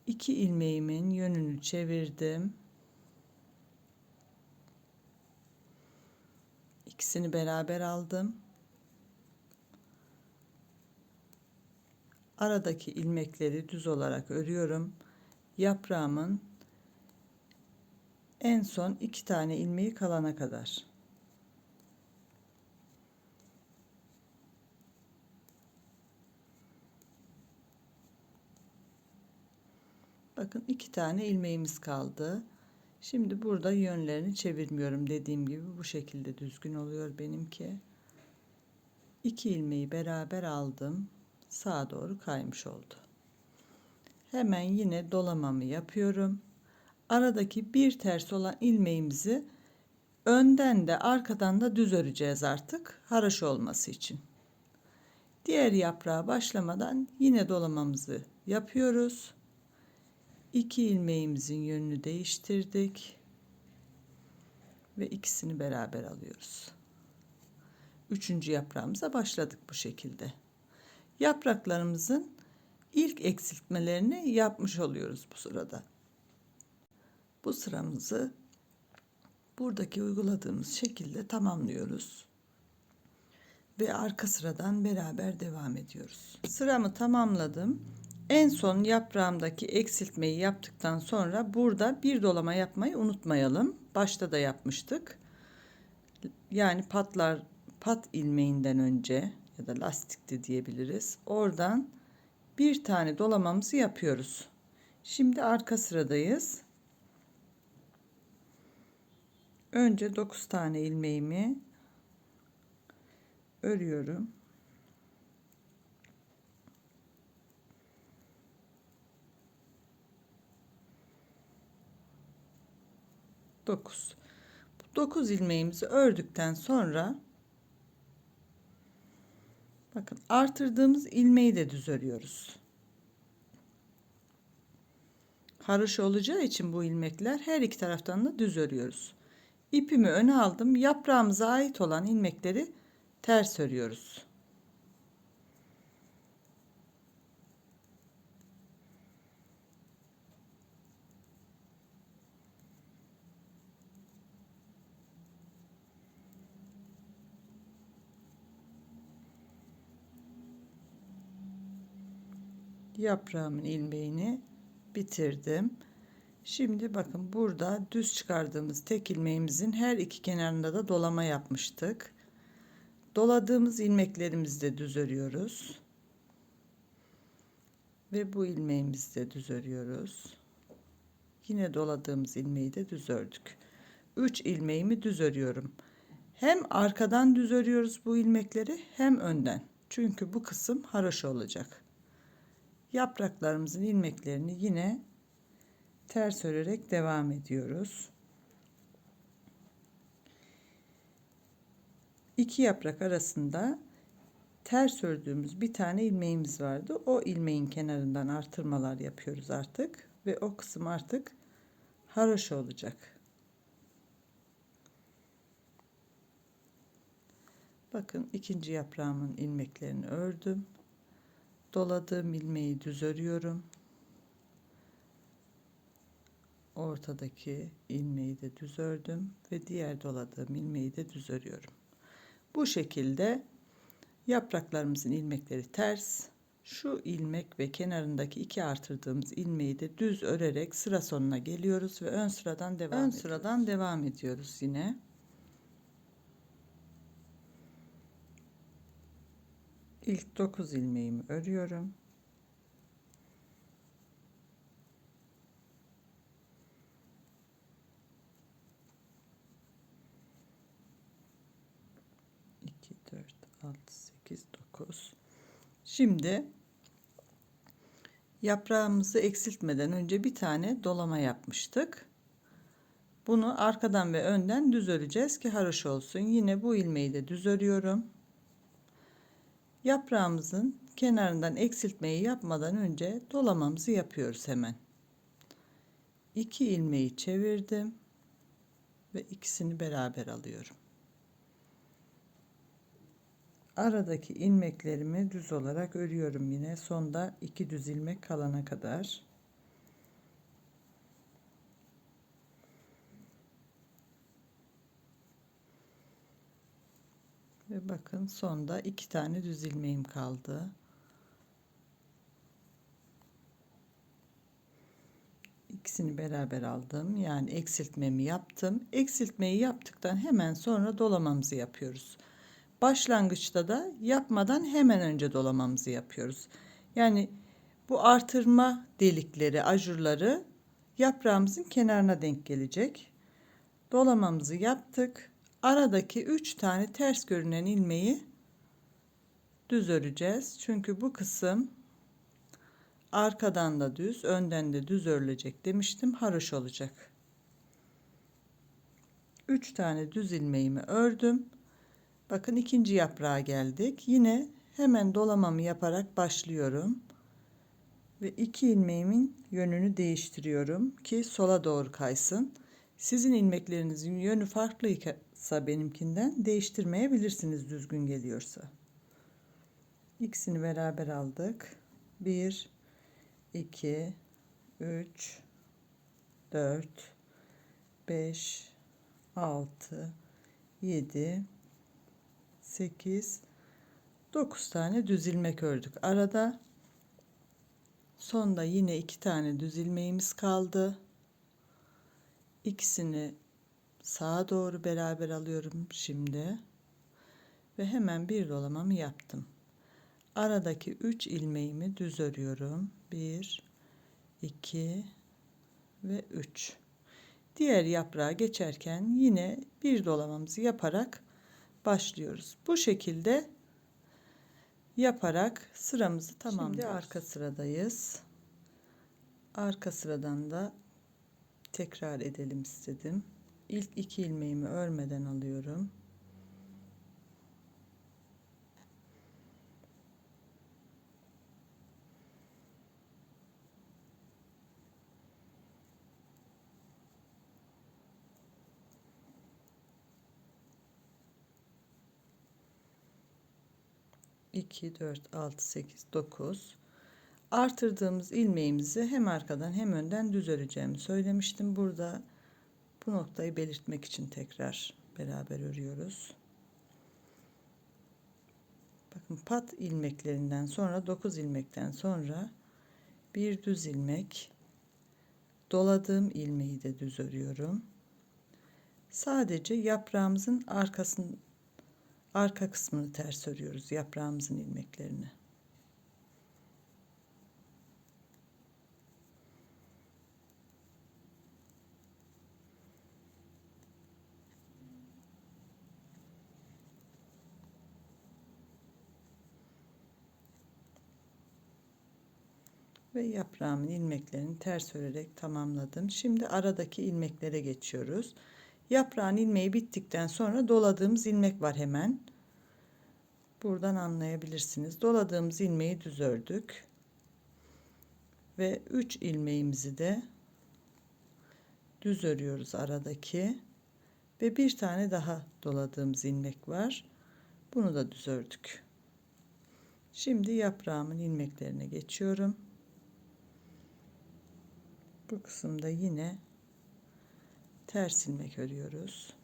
2 ilmeğimin yönünü çevirdim. İkisini beraber aldım. Aradaki ilmekleri düz olarak örüyorum. Yaprağımın en son 2 tane ilmeği kalana kadar. Bakın 2 tane ilmeğimiz kaldı. Şimdi burada yönlerini çevirmiyorum. Dediğim gibi bu şekilde düzgün oluyor benimki. 2 ilmeği beraber aldım. Sağa doğru kaymış oldu. Hemen yine dolamamı yapıyorum. Aradaki bir ters olan ilmeğimizi önden de arkadan da düz öreceğiz artık. Haroşa olması için. Diğer yaprağa başlamadan yine dolamamızı yapıyoruz. 2 ilmeğimizin yönünü değiştirdik ve ikisini beraber alıyoruz. 3. yaprağımıza başladık bu şekilde. Yapraklarımızın ilk eksiltmelerini yapmış oluyoruz bu sırada. Bu sıramızı buradaki uyguladığımız şekilde tamamlıyoruz ve arka sıradan beraber devam ediyoruz. Sıramı tamamladım. En son yaprağımdaki eksiltmeyi yaptıktan sonra burada bir dolama yapmayı unutmayalım. Başta da yapmıştık. Yani pat ilmeğinden önce ya da lastik de diyebiliriz. Oradan bir tane dolamamızı yapıyoruz. Şimdi arka sıradayız. Önce 9 tane ilmeğimi örüyorum. Dokuz. 9 ilmeğimizi ördükten sonra bakın artırdığımız ilmeği de düz örüyoruz. Haroşa olacağı için bu ilmekler her iki taraftan da düz örüyoruz. İpimi öne aldım. Yaprağımıza ait olan ilmekleri ters örüyoruz. Yaprağımın ilmeğini bitirdim. Şimdi bakın burada düz çıkardığımız tek ilmeğimizin her iki kenarında da dolama yapmıştık. Doladığımız ilmeklerimizi de düz örüyoruz. Ve bu ilmeğimizi de düz örüyoruz. Yine doladığımız ilmeği de düz ördük. 3 ilmeğimi düz örüyorum. Hem arkadan düz örüyoruz bu ilmekleri hem önden. Çünkü bu kısım haroşa olacak. Yapraklarımızın ilmeklerini yine ters örerek devam ediyoruz. 2 yaprak arasında ters ördüğümüz bir tane ilmeğimiz vardı. O ilmeğin kenarından artırmalar yapıyoruz artık ve o kısım artık haroşa olacak. Bakın ikinci yaprağımın ilmeklerini ördüm. Doladığım ilmeği düz örüyorum. Ortadaki ilmeği de düz ördüm ve diğer doladığım ilmeği de düz örüyorum. Bu şekilde yapraklarımızın ilmekleri ters. Şu ilmek ve kenarındaki 2 artırdığımız ilmeği de düz örerek sıra sonuna geliyoruz ve ön sıradan devam ediyoruz yine. İlk 9 ilmeğimi örüyorum. İki, 4, 6, 8, 9. Şimdi yaprağımızı eksiltmeden önce bir tane dolama yapmıştık. Bunu arkadan ve önden düz öreceğiz ki haroşa olsun. Yine bu ilmeği de düz örüyorum. Yaprağımızın kenarından eksiltmeyi yapmadan önce dolamamızı yapıyoruz hemen. 2 ilmeği çevirdim ve ikisini beraber alıyorum. Aradaki ilmeklerimi düz olarak örüyorum yine sonda 2 düz ilmek kalana kadar. Ve bakın sonda 2 tane düz ilmeğim kaldı. İkisini beraber aldım. Yani eksiltmemi yaptım. Eksiltmeyi yaptıktan hemen sonra dolamamızı yapıyoruz. Başlangıçta da yapmadan hemen önce dolamamızı yapıyoruz. Yani bu artırma delikleri, ajurları yaprağımızın kenarına denk gelecek. Dolamamızı yaptık. Aradaki 3 tane ters görünen ilmeği düz öreceğiz. Çünkü bu kısım arkadan da düz, önden de düz örülecek demiştim. Haroş olacak. 3 tane düz ilmeğimi ördüm. Bakın ikinci yaprağa geldik. Yine hemen dolamamı yaparak başlıyorum. Ve 2 ilmeğimin yönünü değiştiriyorum ki sola doğru kaysın. Sizin ilmeklerinizin yönü farklıysa benimkinden değiştirmeyebilirsiniz düzgün geliyorsa. İkisini beraber aldık. 1, 2, 3, 4, 5, 6, 7, 8, 9 tane düz ilmek ördük. Arada sonda yine 2 tane düz ilmeğimiz kaldı. İkisini sağa doğru beraber alıyorum şimdi. Ve hemen bir dolamamı yaptım. Aradaki 3 ilmeğimi düz örüyorum. 1, 2 ve 3. Diğer yaprağa geçerken yine bir dolamamızı yaparak başlıyoruz. Bu şekilde yaparak sıramızı tamamlıyoruz. Şimdi arka sıradayız. Arka sıradan da tekrar edelim istedim. İlk 2 ilmeğimi örmeden alıyorum. İki, 4, 6, 8, 9. Artırdığımız ilmeğimizi hem arkadan hem önden düz öreceğimi söylemiştim. Burada bu noktayı belirtmek için tekrar beraber örüyoruz. Bakın pat ilmeklerinden sonra 9 ilmekten sonra bir düz ilmek, doladığım ilmeği de düz örüyorum. Sadece yaprağımızın arka kısmını ters örüyoruz, yaprağımızın ilmeklerini. Ve yaprağımın ilmeklerini ters örerek tamamladım. Şimdi aradaki ilmeklere geçiyoruz. Yaprağın ilmeği bittikten sonra doladığımız ilmek var hemen. Buradan anlayabilirsiniz. Doladığımız ilmeği düz ördük. Ve 3 ilmeğimizi de düz örüyoruz aradaki. Ve bir tane daha doladığımız ilmek var. Bunu da düz ördük. Şimdi yaprağımın ilmeklerine geçiyorum. Bu kısımda yine ters ilmek örüyoruz.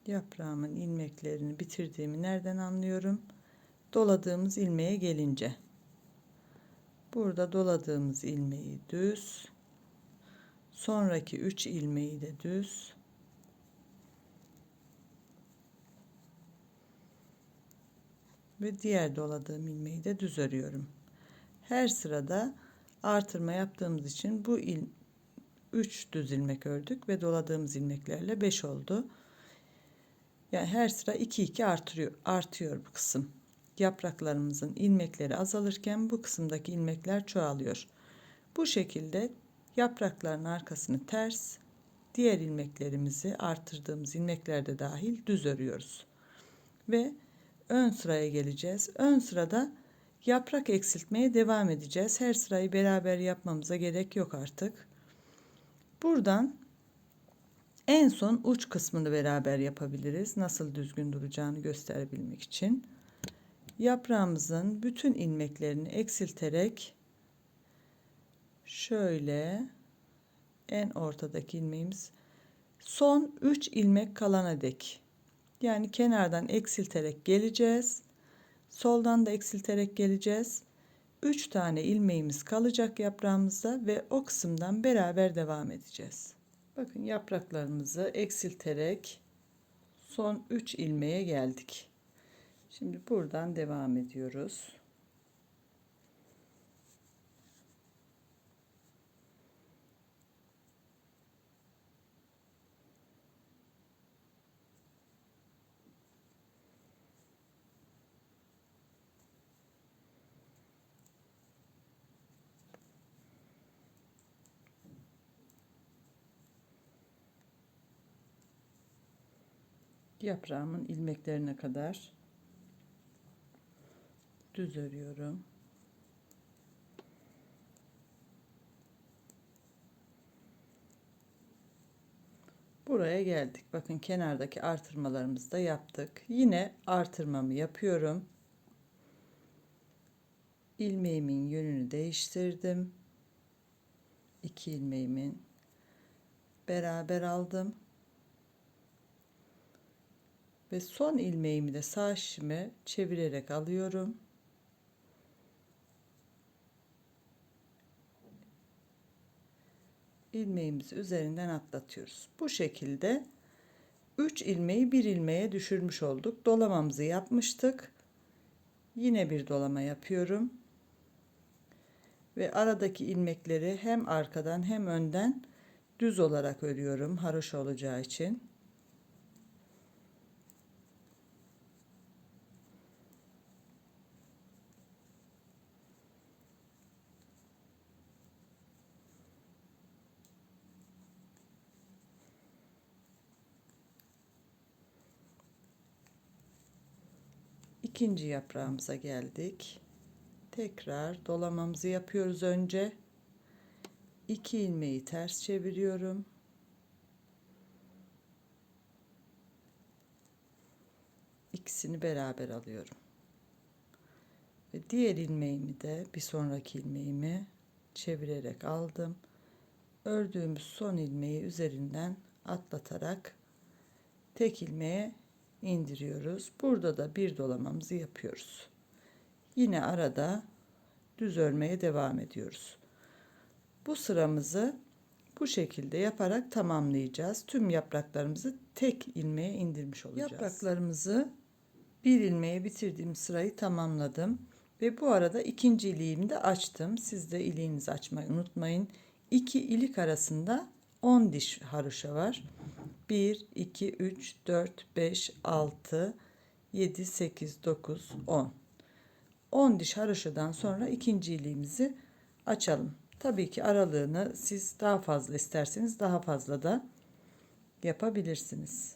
Yaprağımın ilmeklerini bitirdiğimi nereden anlıyorum? Doladığımız ilmeğe gelince. Burada doladığımız ilmeği düz. Sonraki 3 ilmeği de düz. Ve diğer doladığım ilmeği de düz örüyorum. Her sırada artırma yaptığımız için bu 3 düz ilmek ördük ve doladığımız ilmeklerle 5 oldu. Yani her sıra 2 artıyor bu kısım. Yapraklarımızın ilmekleri azalırken bu kısımdaki ilmekler çoğalıyor. Bu şekilde yaprakların arkasını ters, diğer ilmeklerimizi artırdığımız ilmekler de dahil düz örüyoruz. Ve ön sıraya geleceğiz. Ön sırada yaprak eksiltmeye devam edeceğiz. Her sırayı beraber yapmamıza gerek yok artık. Buradan en son uç kısmını beraber yapabiliriz. Nasıl düzgün duracağını gösterebilmek için. Yaprağımızın bütün ilmeklerini eksilterek şöyle en ortadaki ilmeğimiz son 3 ilmek kalana dek. Yani kenardan eksilterek geleceğiz. Soldan da eksilterek geleceğiz. 3 tane ilmeğimiz kalacak yaprağımızda ve o kısımdan beraber devam edeceğiz. Bakın yapraklarımızı eksilterek son 3 ilmeğe geldik. Şimdi buradan devam ediyoruz. Yaprağımın ilmeklerine kadar düz örüyorum. Buraya geldik. Bakın kenardaki artırmalarımızı da yaptık. Yine artırmamı yapıyorum. İlmeğimin yönünü değiştirdim. 2 ilmeğimin beraber aldım. Ve son ilmeğimi de sağ şişime çevirerek alıyorum. İlmeğimizi üzerinden atlatıyoruz. Bu şekilde 3 ilmeği bir ilmeğe düşürmüş olduk. Dolamamızı yapmıştık. Yine bir dolama yapıyorum ve aradaki ilmekleri hem arkadan hem önden düz olarak örüyorum haroşa olacağı için. İkinci yaprağımıza geldik. Tekrar dolamamızı yapıyoruz önce. 2 ilmeği ters çeviriyorum. İkisini beraber alıyorum. Ve diğer ilmeğimi de bir sonraki ilmeğimi çevirerek aldım. Ördüğümüz son ilmeği üzerinden atlatarak tek ilmeğe indiriyoruz. Burada da bir dolamamızı yapıyoruz. Yine arada düz örmeye devam ediyoruz. Bu sıramızı bu şekilde yaparak tamamlayacağız. Tüm yapraklarımızı tek ilmeğe indirmiş olacağız. Yapraklarımızı bir ilmeğe bitirdiğim sırayı tamamladım. Ve bu arada ikinci iliğimi de açtım. Siz de iliğinizi açmayı unutmayın. 2 ilik arasında 10 diş haroşa var. 1, 2, 3, 4, 5, 6, 7, 8, 9, 10. 10 diş haroşadan sonra ikinci iliğimizi açalım. Tabii ki aralığını siz daha fazla isterseniz daha fazla da yapabilirsiniz.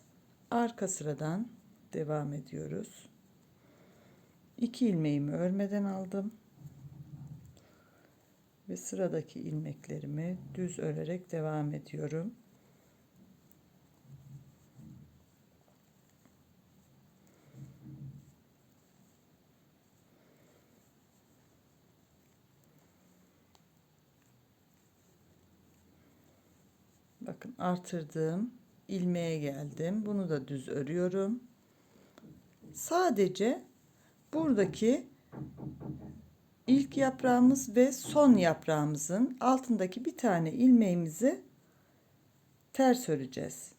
Arka sıradan devam ediyoruz. 2 ilmeğimi örmeden aldım. Ve sıradaki ilmeklerimi düz örerek devam ediyorum. Bakın artırdığım ilmeğe geldim. Bunu da düz örüyorum. Sadece buradaki ilk yaprağımız ve son yaprağımızın altındaki bir tane ilmeğimizi ters öreceğiz.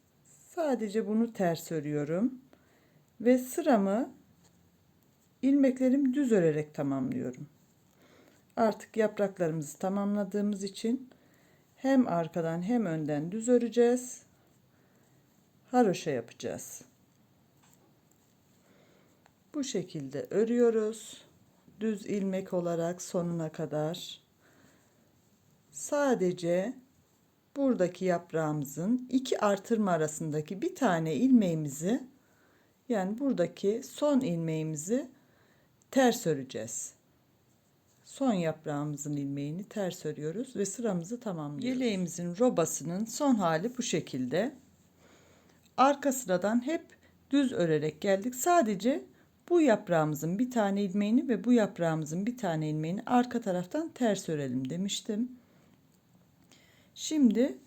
Sadece bunu ters örüyorum ve sıramı ilmeklerimi düz örerek tamamlıyorum. Artık yapraklarımızı tamamladığımız için hem arkadan hem önden düz öreceğiz. Haroşa yapacağız. Bu şekilde örüyoruz. Düz ilmek olarak sonuna kadar. Sadece buradaki yaprağımızın iki artırma arasındaki bir tane ilmeğimizi, yani buradaki son ilmeğimizi ters öreceğiz. Son yaprağımızın ilmeğini ters örüyoruz ve sıramızı tamamlıyoruz. Yeleğimizin robasının son hali bu şekilde. Arka sıradan hep düz örerek geldik. Sadece bu yaprağımızın bir tane ilmeğini ve bu yaprağımızın bir tane ilmeğini arka taraftan ters örelim demiştim. Şimdi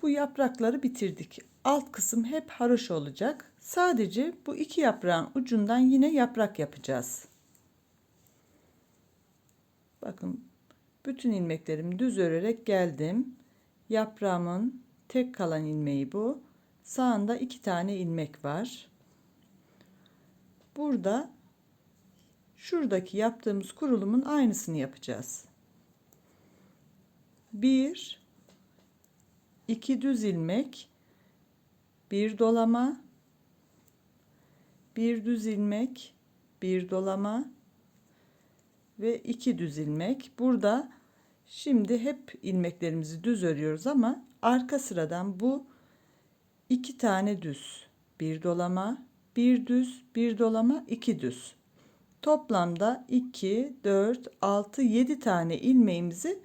bu yaprakları bitirdik. Alt kısım hep haroşa olacak. Sadece bu iki yaprağın ucundan yine yaprak yapacağız. Bakın bütün ilmeklerimi düz örerek geldim. Yaprağımın tek kalan ilmeği bu. Sağında 2 tane ilmek var. Burada şuradaki yaptığımız kurulumun aynısını yapacağız. 1 2 düz ilmek, bir dolama, bir düz ilmek, bir dolama ve 2 düz ilmek. Burada şimdi hep ilmeklerimizi düz örüyoruz ama arka sıradan bu 2 tane düz, bir dolama, bir düz, bir dolama, 2 düz. Toplamda 2, 4, 6, 7 tane ilmeğimizi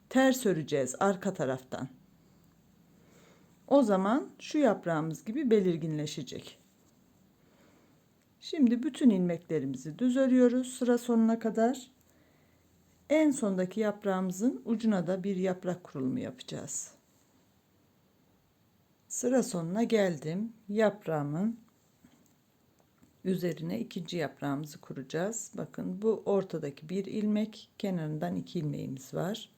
ters öreceğiz arka taraftan. O zaman şu yaprağımız gibi belirginleşecek. Şimdi bütün ilmeklerimizi düz örüyoruz sıra sonuna kadar. En sondaki yaprağımızın ucuna da bir yaprak kurulumu yapacağız. Sıra sonuna geldim. Yaprağımın üzerine ikinci yaprağımızı kuracağız. Bakın bu ortadaki bir ilmek, kenarından 2 ilmeğimiz var.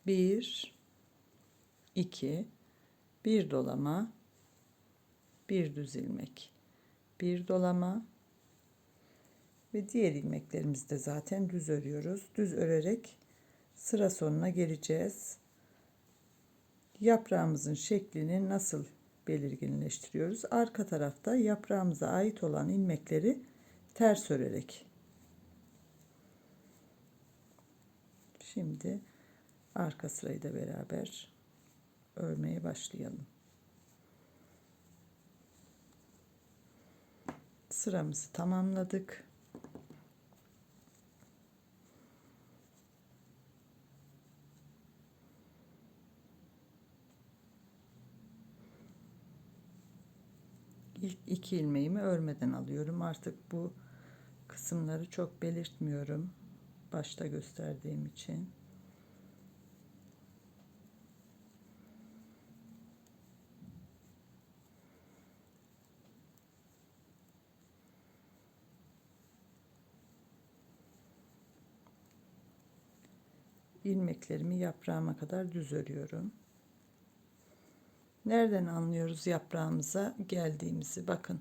1 2 bir dolama, bir düz ilmek, bir dolama, Ve diğer ilmeklerimizi de zaten düz örüyoruz. Düz örerek sıra sonuna geleceğiz. Yaprağımızın şeklini nasıl belirginleştiriyoruz? Arka tarafta yaprağımıza ait olan ilmekleri ters örerek. Şimdi arka sırayı da beraber örmeye başlayalım. Sıramızı tamamladık. İlk 2 ilmeğimi örmeden alıyorum. Artık bu kısımları çok belirtmiyorum. Başta gösterdiğim için. İlmeklerimi yaprağıma kadar düz örüyorum. Nereden anlıyoruz yaprağımıza geldiğimizi? Bakın.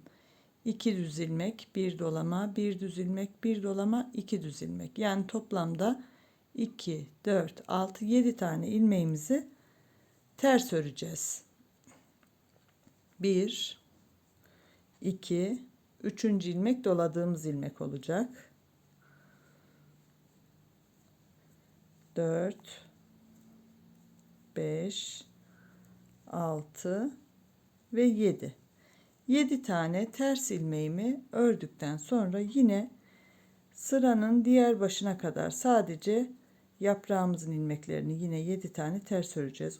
2 düz ilmek, 1 dolama, 1 düz ilmek, 1 dolama, 2 düz ilmek. Yani toplamda 2, 4, 6, 7 tane ilmeğimizi ters öreceğiz. 1, 2, 3. ilmek doladığımız ilmek olacak. 4, 5, 6 ve 7. 7 tane ters ilmeğimi ördükten sonra yine sıranın diğer başına kadar sadece yaprağımızın ilmeklerini yine 7 tane ters öreceğiz.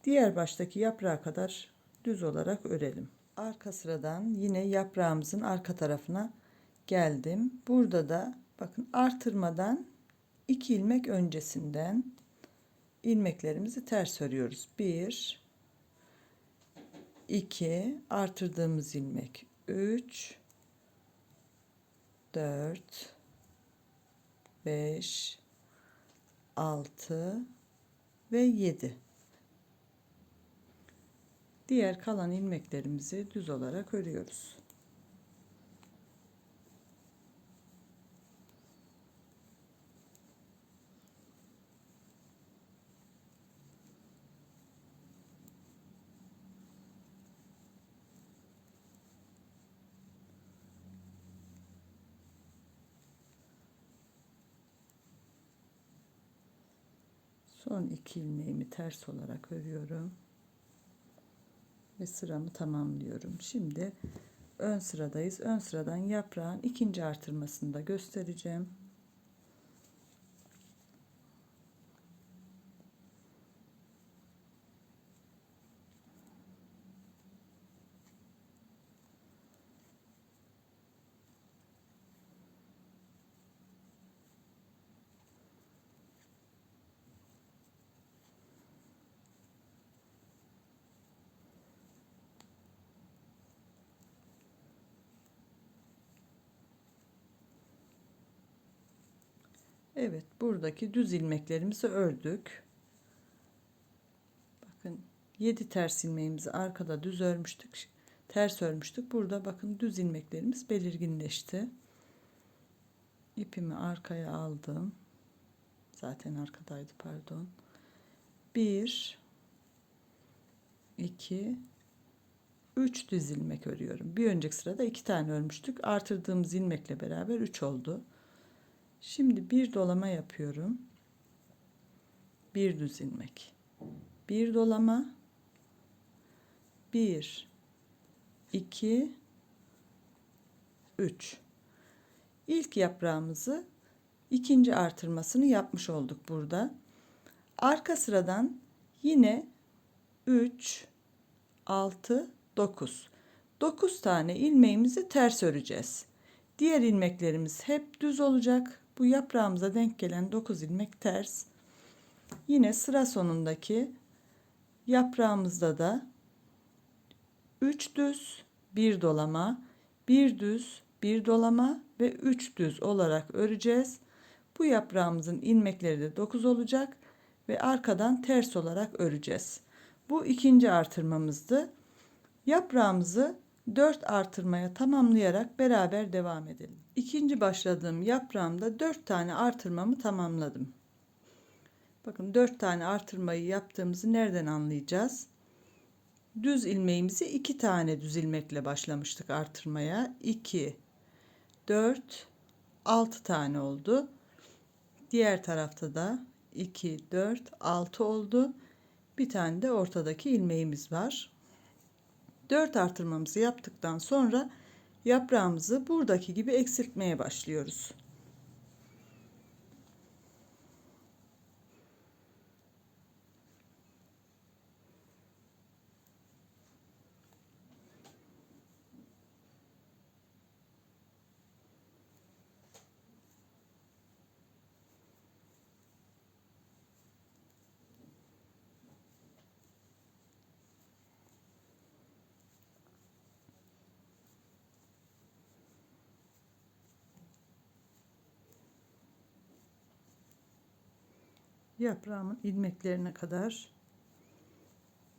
Diğer baştaki yaprağa kadar düz olarak örelim. Arka sıradan yine yaprağımızın arka tarafına geldim. Burada da bakın artırmadan 2 ilmek öncesinden ilmeklerimizi ters örüyoruz. 1, 2, artırdığımız ilmek 3, 4, 5, 6 ve 7. Diğer kalan ilmeklerimizi düz olarak örüyoruz. Son 2 ilmeğimi ters olarak örüyorum ve sıramı tamamlıyorum. Şimdi ön sıradayız. Ön sıradan yaprağın ikinci artırmasını da göstereceğim. Evet, buradaki düz ilmeklerimizi ördük. Bakın 7 ters ilmeğimizi arkada düz örmüştük. Ters örmüştük. Burada bakın düz ilmeklerimiz belirginleşti. İpimi arkaya aldım. Zaten arkadaydı, pardon. 1, 2, 3 düz ilmek örüyorum. Bir önceki sırada 2 tane örmüştük. Artırdığımız ilmekle beraber 3 oldu. Şimdi bir dolama yapıyorum. Bir düz ilmek. Bir dolama. 1, 2, 3. İlk yaprağımızı ikinci artırmasını yapmış olduk burada. Arka sıradan yine 3, 6, 9. 9 tane ilmeğimizi ters öreceğiz. Diğer ilmeklerimiz hep düz olacak. Bu yaprağımıza denk gelen 9 ilmek ters. Yine sıra sonundaki yaprağımızda da 3 düz, 1 dolama, 1 düz, 1 dolama ve 3 düz olarak öreceğiz. Bu yaprağımızın ilmekleri de 9 olacak ve arkadan ters olarak öreceğiz. Bu ikinci artırmamızdı. Yaprağımızı 4 artırmaya tamamlayarak beraber devam edelim. İkinci başladığım yaprağımda 4 tane artırmamı tamamladım. Bakın 4 tane artırmayı yaptığımızı nereden anlayacağız? Düz ilmeğimizi 2 tane düz ilmekle başlamıştık artırmaya. 2, 4, 6 tane oldu. Diğer tarafta da 2, 4, 6 oldu. Bir tane de ortadaki ilmeğimiz var. 4 artırmamızı yaptıktan sonra yaprağımızı buradaki gibi eksiltmeye başlıyoruz. Yaprağımın ilmeklerine kadar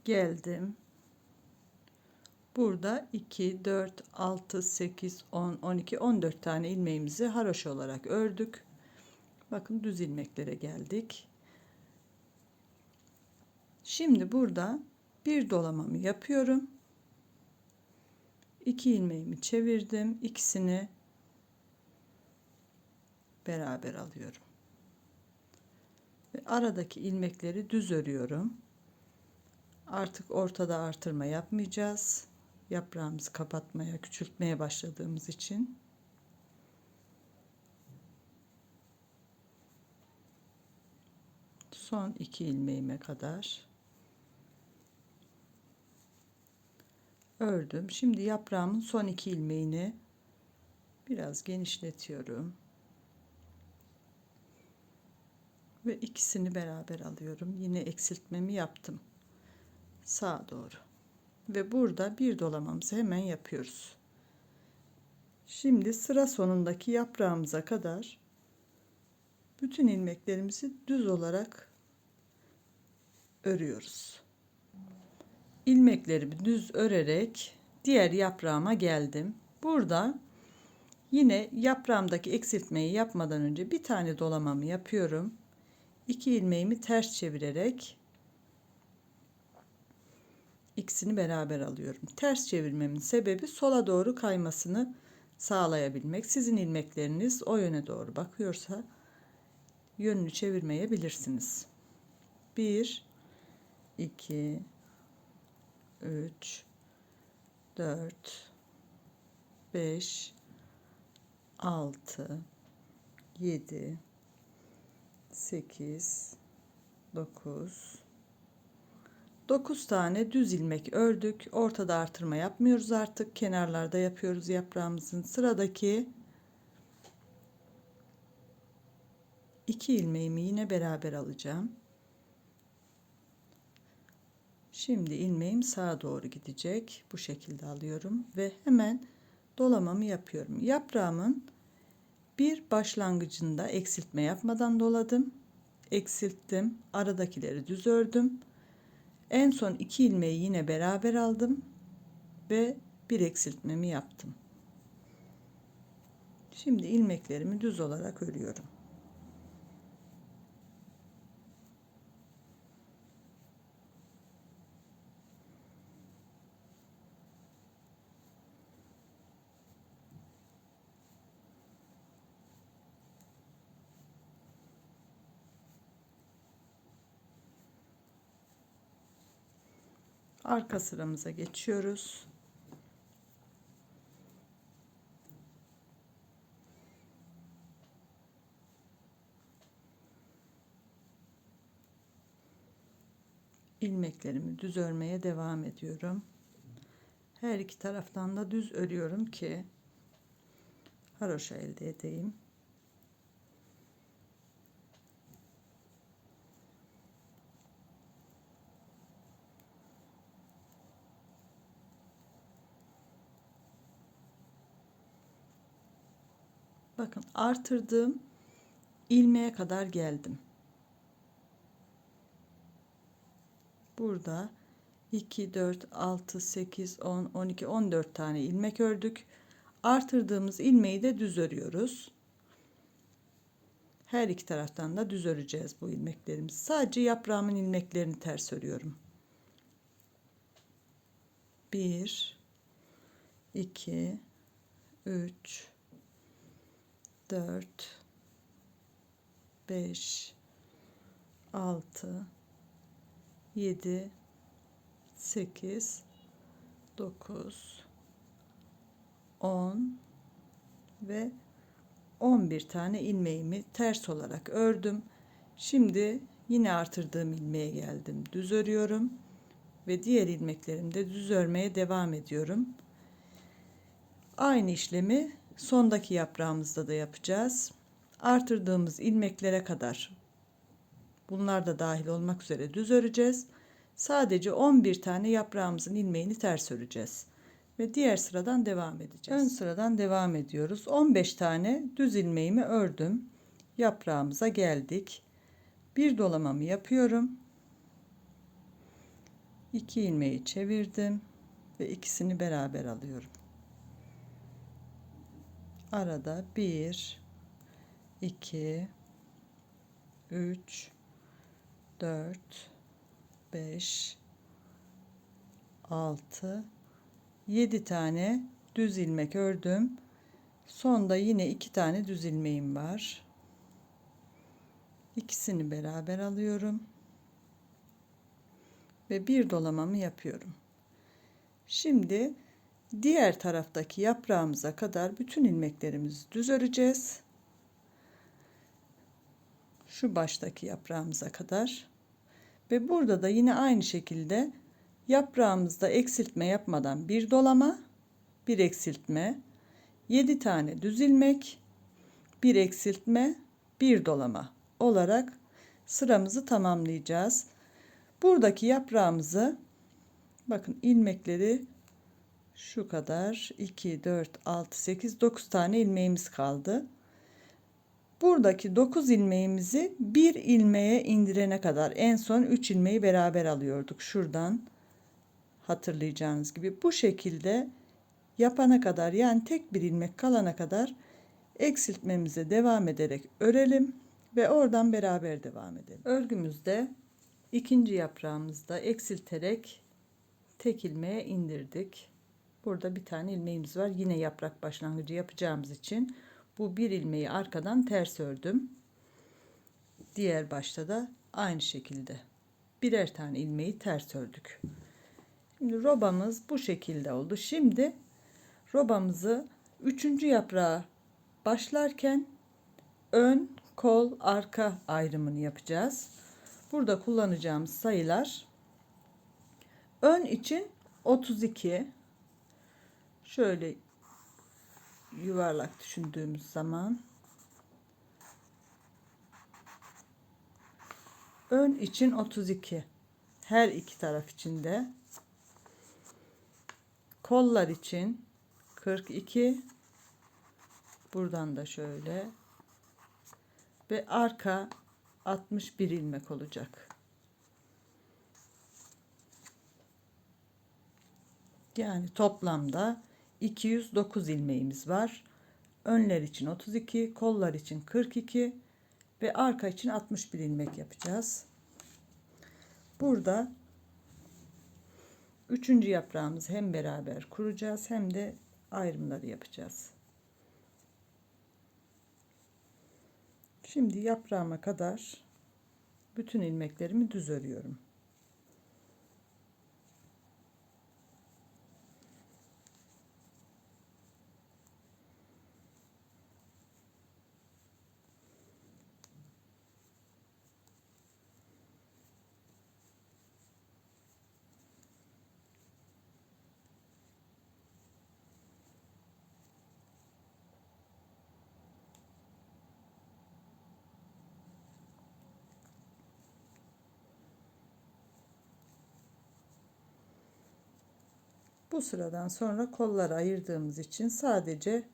geldim. Burada 2, 4, 6, 8, 10, 12, 14 tane ilmeğimizi haroşa olarak ördük. Bakın düz ilmeklere geldik. Şimdi burada bir dolamamı yapıyorum. 2 ilmeğimi çevirdim. İkisini beraber alıyorum. Ve aradaki ilmekleri düz örüyorum. Artık ortada artırma yapmayacağız. Yaprağımızı kapatmaya, küçültmeye başladığımız için. Son 2 ilmeğime kadar ördüm. Şimdi yaprağımın son 2 ilmeğini biraz genişletiyorum. Ve ikisini beraber alıyorum. Yine eksiltmemi yaptım. Sağa doğru. Ve burada bir dolamamızı hemen yapıyoruz. Şimdi sıra sonundaki yaprağımıza kadar bütün ilmeklerimizi düz olarak örüyoruz. İlmeklerimi düz örerek diğer yaprağıma geldim. Burada yine yaprağımdaki eksiltmeyi yapmadan önce bir tane dolamamı yapıyorum. 2 ilmeğimi ters çevirerek ikisini beraber alıyorum. Ters çevirmemin sebebi sola doğru kaymasını sağlayabilmek. Sizin ilmekleriniz o yöne doğru bakıyorsa yönünü çevirmeyebilirsiniz. 1, 2, 3, 4, 5, 6, 7, 8, 9 tane düz ilmek ördük. Ortada artırma yapmıyoruz artık. Kenarlarda yapıyoruz yaprağımızın. Sıradaki 2 ilmeğimi yine beraber alacağım. Şimdi ilmeğim sağa doğru gidecek. Bu şekilde alıyorum ve hemen dolamamı yapıyorum. Yaprağımın bir başlangıcında eksiltme yapmadan doladım. Eksilttim. Aradakileri düz ördüm. En son 2 ilmeği yine beraber aldım ve bir eksiltmemi yaptım. Şimdi ilmeklerimi düz olarak örüyorum. Arka sıramıza geçiyoruz. İlmeklerimi düz örmeye devam ediyorum. Her iki taraftan da düz örüyorum ki haroşa elde edeyim. Bakın artırdığım ilmeğe kadar geldim. Burada 2, 4, 6, 8, 10, 12, 14 tane ilmek ördük. Artırdığımız ilmeği de düz örüyoruz. Her iki taraftan da düz öreceğiz bu ilmeklerimizi. Sadece yaprağımın ilmeklerini ters örüyorum. 1, 2, 3, 4, 5, 6, 7, 8, 9, 10 ve 11 tane ilmeğimi ters olarak ördüm. Şimdi yine artırdığım ilmeğe geldim. Düz örüyorum ve diğer ilmeklerimde düz örmeye devam ediyorum. Aynı işlemi sondaki yaprağımızda da yapacağız. Artırdığımız ilmeklere kadar, bunlar da dahil olmak üzere düz öreceğiz. Sadece 11 tane yaprağımızın ilmeğini ters öreceğiz ve diğer sıradan devam edeceğiz. Ön sıradan devam ediyoruz. 15 tane düz ilmeğimi ördüm. Yaprağımıza geldik. Bir dolamamı yapıyorum. 2 ilmeği çevirdim ve ikisini beraber alıyorum. Arada 1, 2, 3, 4, 5, 6, 7 tane düz ilmek ördüm. Sonda yine 2 tane düz ilmeğim var. İkisini beraber alıyorum ve bir dolamamı yapıyorum. Şimdi diğer taraftaki yaprağımıza kadar bütün ilmeklerimizi düz öreceğiz. Şu baştaki yaprağımıza kadar ve burada da yine aynı şekilde yaprağımızda eksiltme yapmadan bir dolama, bir eksiltme, 7 tane düz ilmek, bir eksiltme, bir dolama olarak sıramızı tamamlayacağız. Buradaki yaprağımızı, bakın ilmekleri şu kadar, 2, 4, 6, 8, 9 tane ilmeğimiz kaldı. Buradaki 9 ilmeğimizi bir ilmeğe indirene kadar, en son 3 ilmeği beraber alıyorduk. Şuradan hatırlayacağınız gibi bu şekilde yapana kadar, yani tek bir ilmek kalana kadar eksiltmemize devam ederek örelim ve oradan beraber devam edelim. Örgümüzde ikinci yaprağımızda eksilterek tek ilmeğe indirdik. Burada bir tane ilmeğimiz var. Yine yaprak başlangıcı yapacağımız için bu bir ilmeği arkadan ters ördüm. Diğer başta da aynı şekilde birer tane ilmeği ters ördük. Şimdi robamız bu şekilde oldu. Şimdi robamızı 3. yaprağa başlarken ön, kol, arka ayrımını yapacağız. Burada kullanacağımız sayılar: ön için 32, şöyle yuvarlak düşündüğümüz zaman ön için 32, her iki taraf için de. Kollar için 42, buradan da şöyle, ve arka 61 ilmek olacak. Yani toplamda 209 ilmeğimiz var. Önler için 32, kollar için 42 ve arka için 61 ilmek yapacağız. Burada 3. yaprağımızı hem beraber kuracağız hem de ayrımları yapacağız. Şimdi yaprağıma kadar bütün ilmeklerimi düz örüyorum. Bu sıradan sonra kolları ayırdığımız için sadece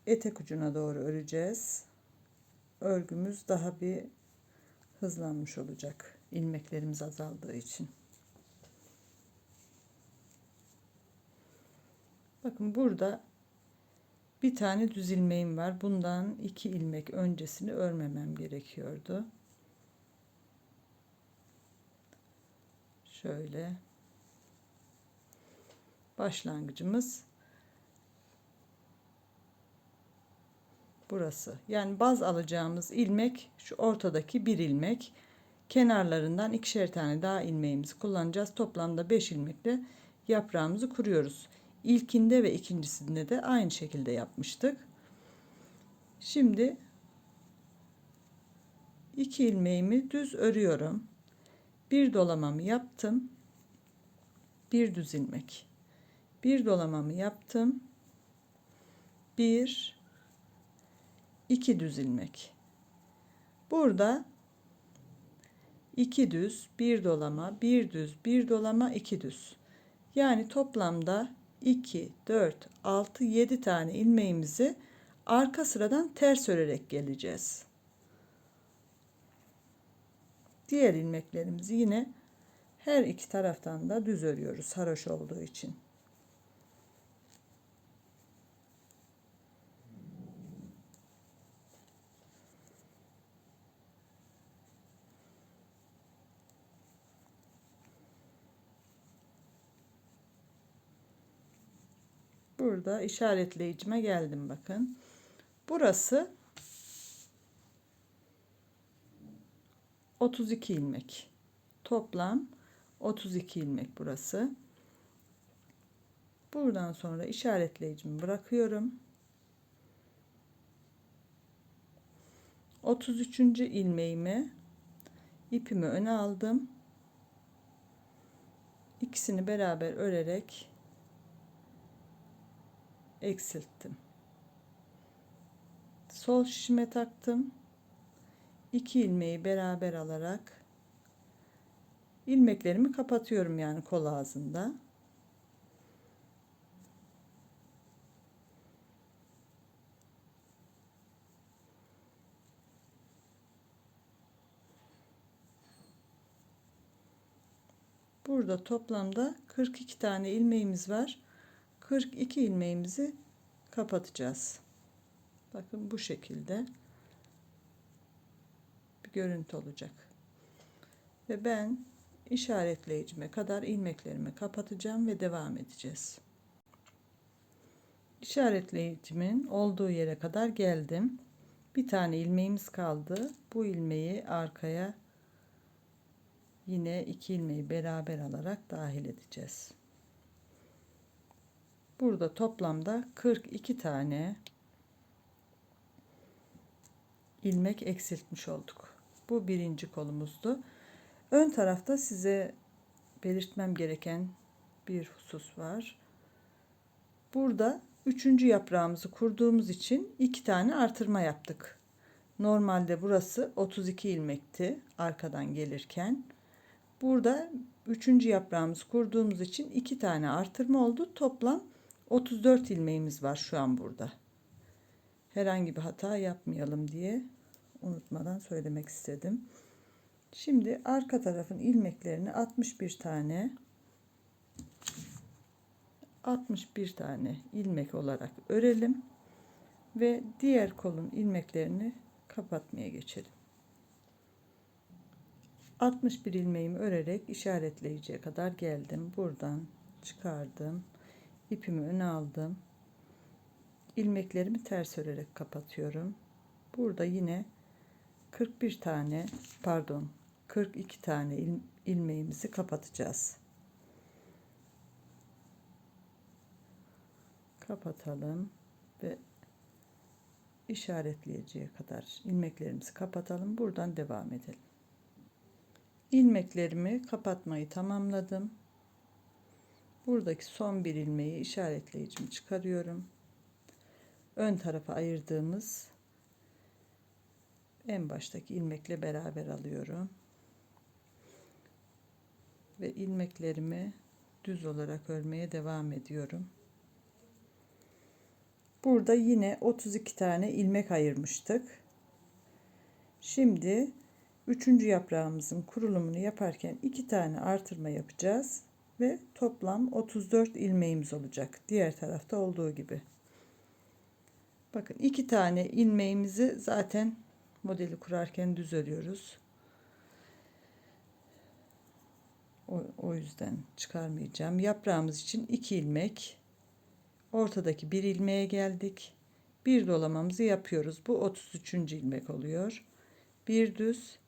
etek ucuna doğru öreceğiz. Örgümüz daha bir hızlanmış olacak, ilmeklerimiz azaldığı için. Bakın burada bir tane düz ilmeğim var. Bundan 2 ilmek öncesini örmemem gerekiyordu. Şöyle başlangıcımız burası. Yani baz alacağımız ilmek şu ortadaki bir ilmek. Kenarlarından ikişer tane daha ilmeğimizi kullanacağız. Toplamda 5 ilmekle yaprağımızı kuruyoruz. İlkinde ve ikincisinde de aynı şekilde yapmıştık. Şimdi 2 ilmeğimi düz örüyorum. Bir dolamamı yaptım. Bir düz ilmek. Bir dolamamı yaptım. Bir, iki düz ilmek. Burada 2 düz, bir dolama, bir düz, bir dolama, 2 düz. Yani toplamda 2, 4, 6, 7 tane ilmeğimizi arka sıradan ters örerek geleceğiz. Diğer ilmeklerimizi yine her iki taraftan da düz örüyoruz haroşa olduğu için. Burada işaretleyicime geldim bakın. Burası 32 ilmek. Toplam 32 ilmek burası. Buradan sonra işaretleyicimi bırakıyorum. 33. ilmeğimi ipimi öne aldım. İkisini beraber örerek eksilttim. Sol şişime taktım. 2 ilmeği beraber alarak ilmeklerimi kapatıyorum, yani kol ağzında. Burada toplamda 42 tane ilmeğimiz var. 42 ilmeğimizi kapatacağız. Bakın bu şekilde bir görüntü olacak. Ve ben işaretleyicime kadar ilmeklerimi kapatacağım ve devam edeceğiz. İşaretleyicimin olduğu yere kadar geldim. Bir tane ilmeğimiz kaldı. Bu ilmeği arkaya yine 2 ilmeği beraber alarak dahil edeceğiz. Burada toplamda 42 tane ilmek eksiltmiş olduk. Bu birinci kolumuzdu. Ön tarafta size belirtmem gereken bir husus var. Burada 3. yaprağımızı kurduğumuz için 2 tane artırma yaptık. Normalde burası 32 ilmekti arkadan gelirken. Burada 3. yaprağımızı kurduğumuz için 2 tane artırma oldu. Toplam 34 ilmeğimiz var şu an burada. Herhangi bir hata yapmayalım diye unutmadan söylemek istedim. Şimdi arka tarafın ilmeklerini 61 tane ilmek olarak örelim ve diğer kolun ilmeklerini kapatmaya geçelim. 61 ilmeğimi örerek işaretleyiciye kadar geldim. Buradan çıkardım. İpimi öne aldım. İlmeklerimi ters örerek kapatıyorum. Burada yine 42 tane ilmeğimizi kapatacağız. Kapatalım ve işaretleyiciye kadar ilmeklerimizi kapatalım. Buradan devam edelim. İlmeklerimi kapatmayı tamamladım. Buradaki son bir ilmeği işaretleyicimi çıkarıyorum. Ön tarafa ayırdığımız en baştaki ilmekle beraber alıyorum. Ve ilmeklerimi düz olarak örmeye devam ediyorum. Burada yine 32 tane ilmek ayırmıştık. Şimdi 3. yaprağımızın kurulumunu yaparken 2 tane artırma yapacağız ve toplam 34 ilmeğimiz olacak. Diğer tarafta olduğu gibi. Bakın 2 tane ilmeğimizi zaten modeli kurarken düz örüyoruz. O yüzden çıkarmayacağım. Yaprağımız için 2 ilmek. Ortadaki bir ilmeğe geldik. Bir dolamamızı yapıyoruz. Bu 33. ilmek oluyor. Bir düz,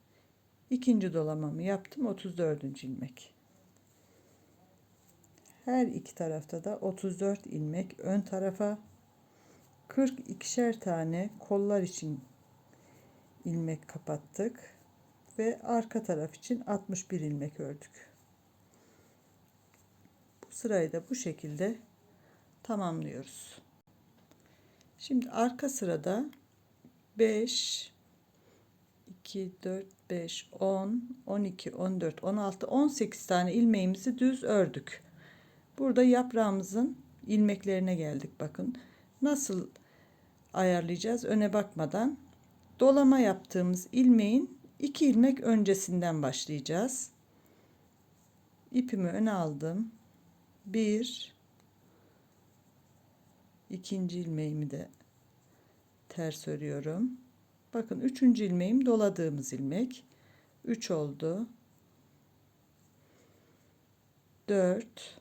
ikinci dolamamı yaptım. 34. ilmek. Her iki tarafta da 34 ilmek ön tarafa, 42'şer tane kollar için ilmek kapattık ve arka taraf için 61 ilmek ördük. Bu sırayı da bu şekilde tamamlıyoruz. Şimdi arka sırada 5, 2, 4, 5, 10, 12, 14, 16, 18 tane ilmeğimizi düz ördük. Burada yaprağımızın ilmeklerine geldik. Bakın nasıl ayarlayacağız öne bakmadan. Dolama yaptığımız ilmeğin 2 ilmek öncesinden başlayacağız. İpimi öne aldım. 1, ikinci ilmeğimi de ters örüyorum. Bakın 3. ilmeğim doladığımız ilmek. 3 oldu. 4,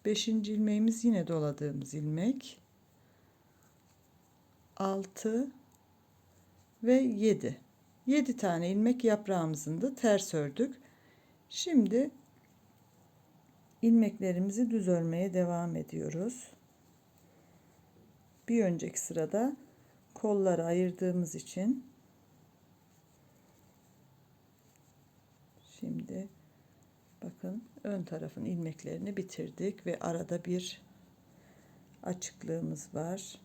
5. ilmeğimiz yine doladığımız ilmek. 6 ve 7. 7 tane ilmek yaprağımızın da ters ördük. Şimdi ilmeklerimizi düz örmeye devam ediyoruz. Bir önceki sırada kolları ayırdığımız için şimdi bakın ön tarafın ilmeklerini bitirdik ve arada bir açıklığımız var.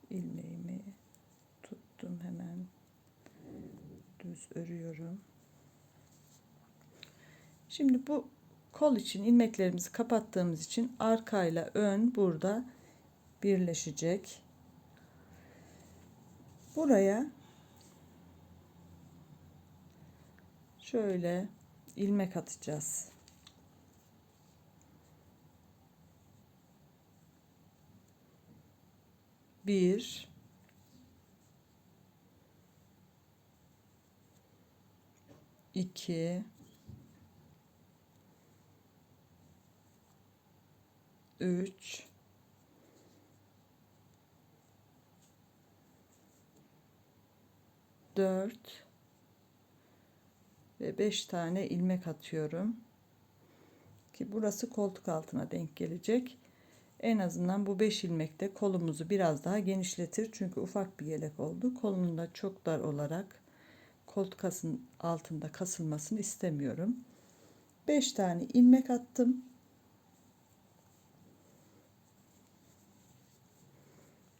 İlmeğimi tuttum, hemen düz örüyorum. Şimdi bu kol için ilmeklerimizi kapattığımız için arkayla ön burada birleşecek. Buraya şöyle ilmek atacağız. Bir, iki, üç, dört ve 5 tane ilmek atıyorum ki burası koltuk altına denk gelecek. En azından bu 5 ilmek de kolumuzu biraz daha genişletir. Çünkü ufak bir yelek oldu. Kolunun da çok dar olarak koltuk altında kasılmasını istemiyorum. 5 tane ilmek attım.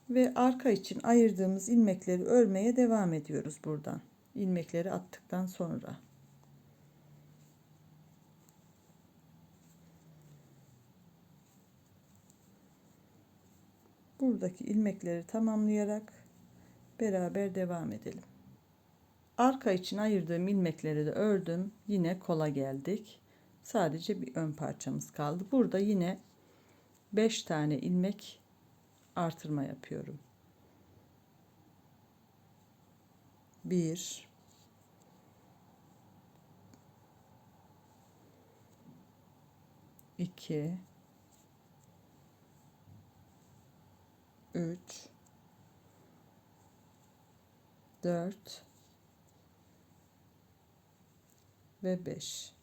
Ve arka için ayırdığımız ilmekleri örmeye devam ediyoruz buradan. İlmekleri attıktan sonra. Buradaki ilmekleri tamamlayarak beraber devam edelim. Arka için ayırdığım ilmekleri de ördüm. Yine kola geldik. Sadece bir ön parçamız kaldı. Burada yine 5 tane ilmek artırma yapıyorum. 1, 2, 3, 4 ve 5.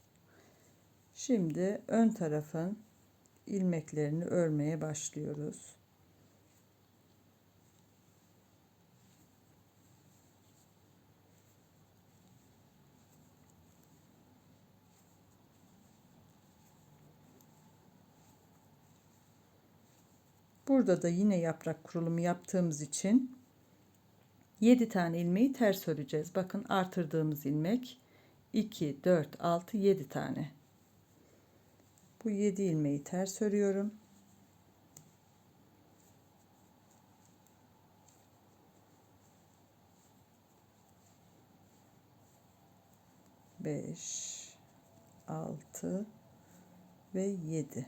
Şimdi ön tarafın ilmeklerini örmeye başlıyoruz. Burada da yine yaprak kurulumu yaptığımız için 7 tane ilmeği ters öreceğiz. Bakın artırdığımız ilmek 2, 4, 6, 7 tane. Bu 7 ilmeği ters örüyorum. 5, 6 ve 7.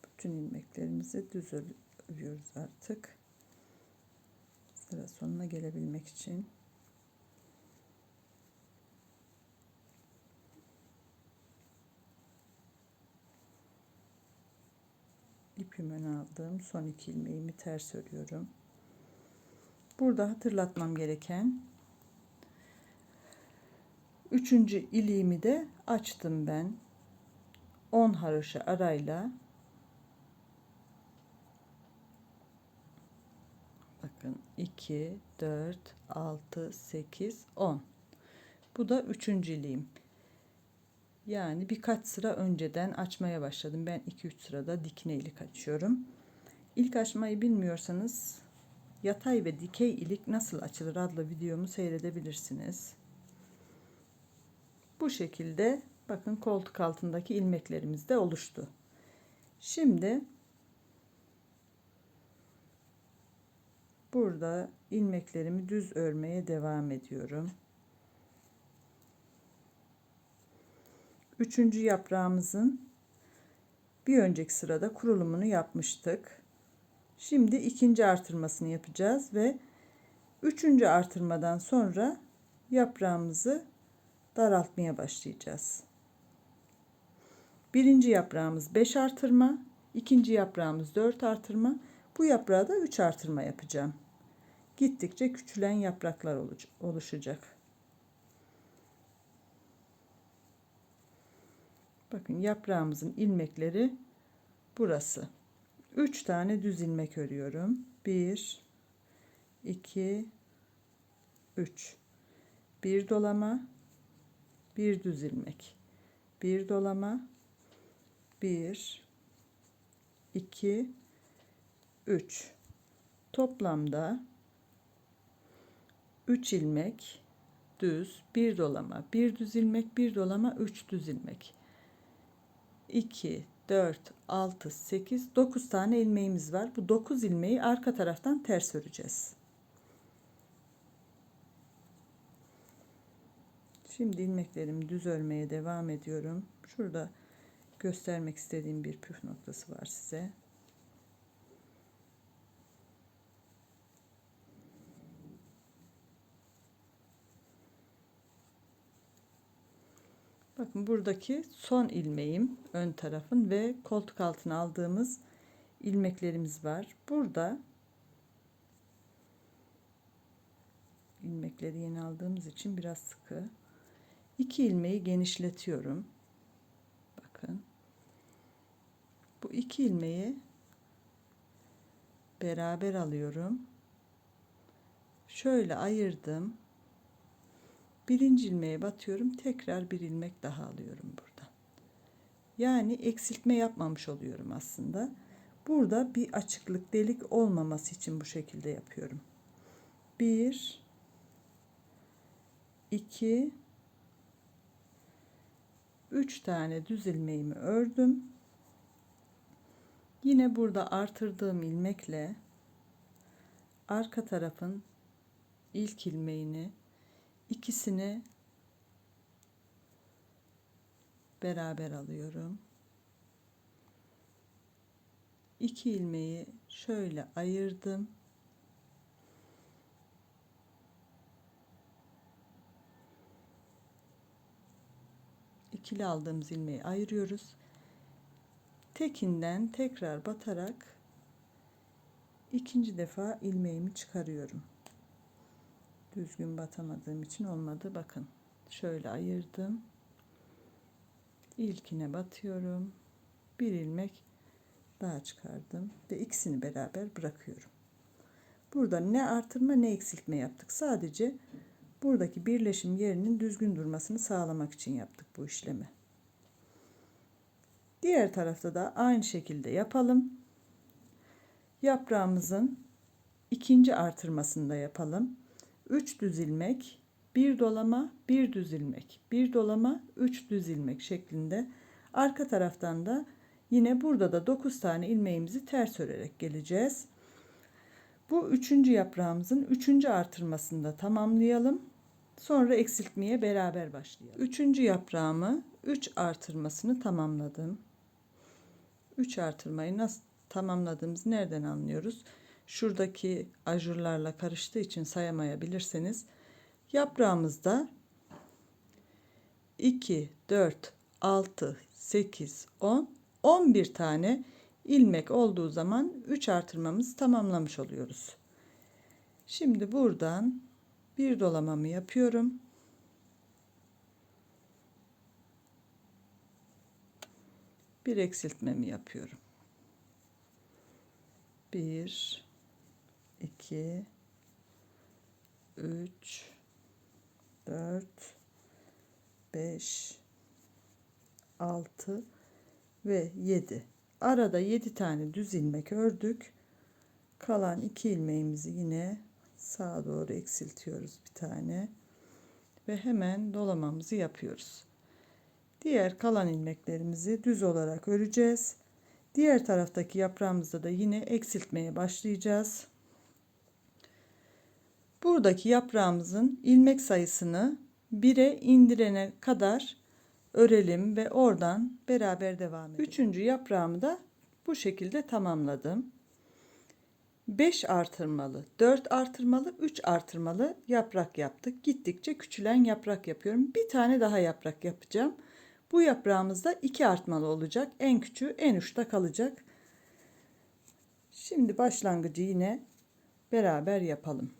Bütün ilmeklerimizi düz örüyoruz artık. Sıra sonuna gelebilmek için. İpimi aldım. Son 2 ilmeğimi ters örüyorum. Burada hatırlatmam gereken 3. iliğimi de açtım ben. 10 haroşa arayla. Bakın 2, 4, 6, 8, 10. Bu da 3. iliğim. Yani birkaç sıra önceden açmaya başladım. Ben 2-3 sırada dikine ilik açıyorum. İlk açmayı bilmiyorsanız yatay ve dikey ilik nasıl açılır adlı videomu seyredebilirsiniz. Bu şekilde bakın koltuk altındaki ilmeklerimiz de oluştu. Şimdi burada ilmeklerimi düz örmeye devam ediyorum. 3. yaprağımızın bir önceki sırada kurulumunu yapmıştık. Şimdi 2. artırmasını yapacağız ve 3. artırmadan sonra yaprağımızı daraltmaya başlayacağız. 1. yaprağımız 5 artırma, 2. yaprağımız 4 artırma, bu yaprağa da 3 artırma yapacağım. Gittikçe küçülen yapraklar oluşacak. Bakın yaprağımızın ilmekleri burası. 3 tane düz ilmek örüyorum. 1, 2, 3. Bir dolama, bir düz ilmek. Bir dolama, 1, 2, 3. Toplamda 3 ilmek düz, bir dolama, bir düz ilmek, bir dolama, 3 düz ilmek. 2, 4, 6, 8, 9 tane ilmeğimiz var. Bu 9 ilmeği arka taraftan ters öreceğiz. Şimdi ilmeklerimi düz örmeye devam ediyorum. Şurada göstermek istediğim bir püf noktası var size. Bakın buradaki son ilmeğim ön tarafın ve koltuk altına aldığımız ilmeklerimiz var. Burada ilmekleri yeni aldığımız için biraz sıkı. 2 ilmeği genişletiyorum. Bakın. Bu 2 ilmeği beraber alıyorum. Şöyle ayırdım. 1. ilmeğe batıyorum. Tekrar bir ilmek daha alıyorum burada. Yani eksiltme yapmamış oluyorum aslında. Burada bir açıklık, delik olmaması için bu şekilde yapıyorum. 1, 2, 3 tane düz ilmeğimi ördüm. Yine burada artırdığım ilmekle arka tarafın ilk ilmeğini, ikisini beraber alıyorum. 2 ilmeği şöyle ayırdım. İkili aldığımız ilmeği ayırıyoruz. Tekinden tekrar batarak ikinci defa ilmeğimi çıkarıyorum. Düzgün batamadığım için olmadı. Bakın şöyle ayırdım. İlkine batıyorum. Bir ilmek daha çıkardım ve ikisini beraber bırakıyorum. Burada ne artırma ne eksiltme yaptık. Sadece buradaki birleşim yerinin düzgün durmasını sağlamak için yaptık bu işlemi. Diğer tarafta da aynı şekilde yapalım. Yaprağımızın 2. artırmasını da yapalım. 3 düz ilmek, bir dolama, bir düz ilmek, bir dolama, 3 düz ilmek şeklinde. Arka taraftan da yine burada da 9 tane ilmeğimizi ters örerek geleceğiz. Bu üçüncü yaprağımızın üçüncü artırmasını da tamamlayalım. Sonra eksiltmeye beraber başlayalım. Üçüncü yaprağımı 3 artırmasını tamamladım. 3 artırmayı nasıl tamamladığımızı nereden anlıyoruz? Şuradaki ajurlarla karıştığı için sayamayabilirseniz yaprağımızda 2, 4, 6, 8, 10, 11 tane ilmek olduğu zaman 3 artırmamızı tamamlamış oluyoruz. Şimdi buradan bir dolamamı yapıyorum. Bir eksiltmemi yapıyorum. 1, 2, 3, 4, 5, 6 ve 7. Arada 7 tane düz ilmek ördük. Kalan 2 ilmeğimizi yine sağa doğru eksiltiyoruz bir tane ve hemen dolamamızı yapıyoruz. Diğer kalan ilmeklerimizi düz olarak öreceğiz. Diğer taraftaki yaprağımızda da yine eksiltmeye başlayacağız. Buradaki yaprağımızın ilmek sayısını 1'e indirene kadar örelim ve oradan beraber devam edelim. Üçüncü yaprağımı da bu şekilde tamamladım. 5 artırmalı, 4 artırmalı, 3 artırmalı yaprak yaptık. Gittikçe küçülen yaprak yapıyorum. Bir tane daha yaprak yapacağım. Bu yaprağımızda 2 artmalı olacak. En küçüğü en uçta kalacak. Şimdi başlangıcı yine beraber yapalım.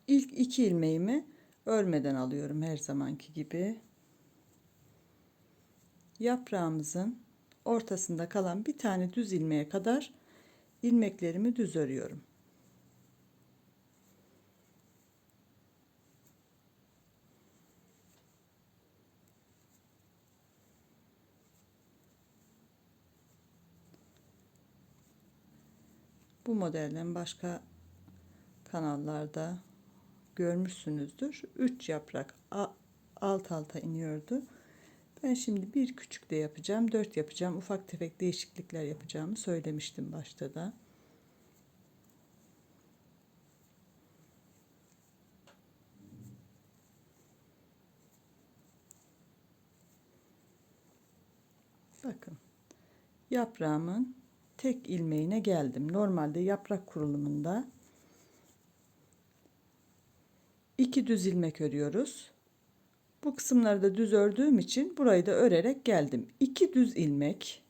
İlk 2 ilmeğimi örmeden alıyorum her zamanki gibi. Yaprağımızın ortasında kalan bir tane düz ilmeğe kadar ilmeklerimi düz örüyorum. Bu modelden başka kanallarda görmüşsünüzdür. 3 yaprak alt alta iniyordu. Ben şimdi bir küçük de yapacağım. 4 yapacağım. Ufak tefek değişiklikler yapacağımı söylemiştim başta da. Bakın. Yaprağımın tek ilmeğine geldim. Normalde yaprak kurulumunda 2 düz ilmek örüyoruz. Bu kısımları da düz ördüğüm için burayı da örerek geldim. 2 düz ilmek,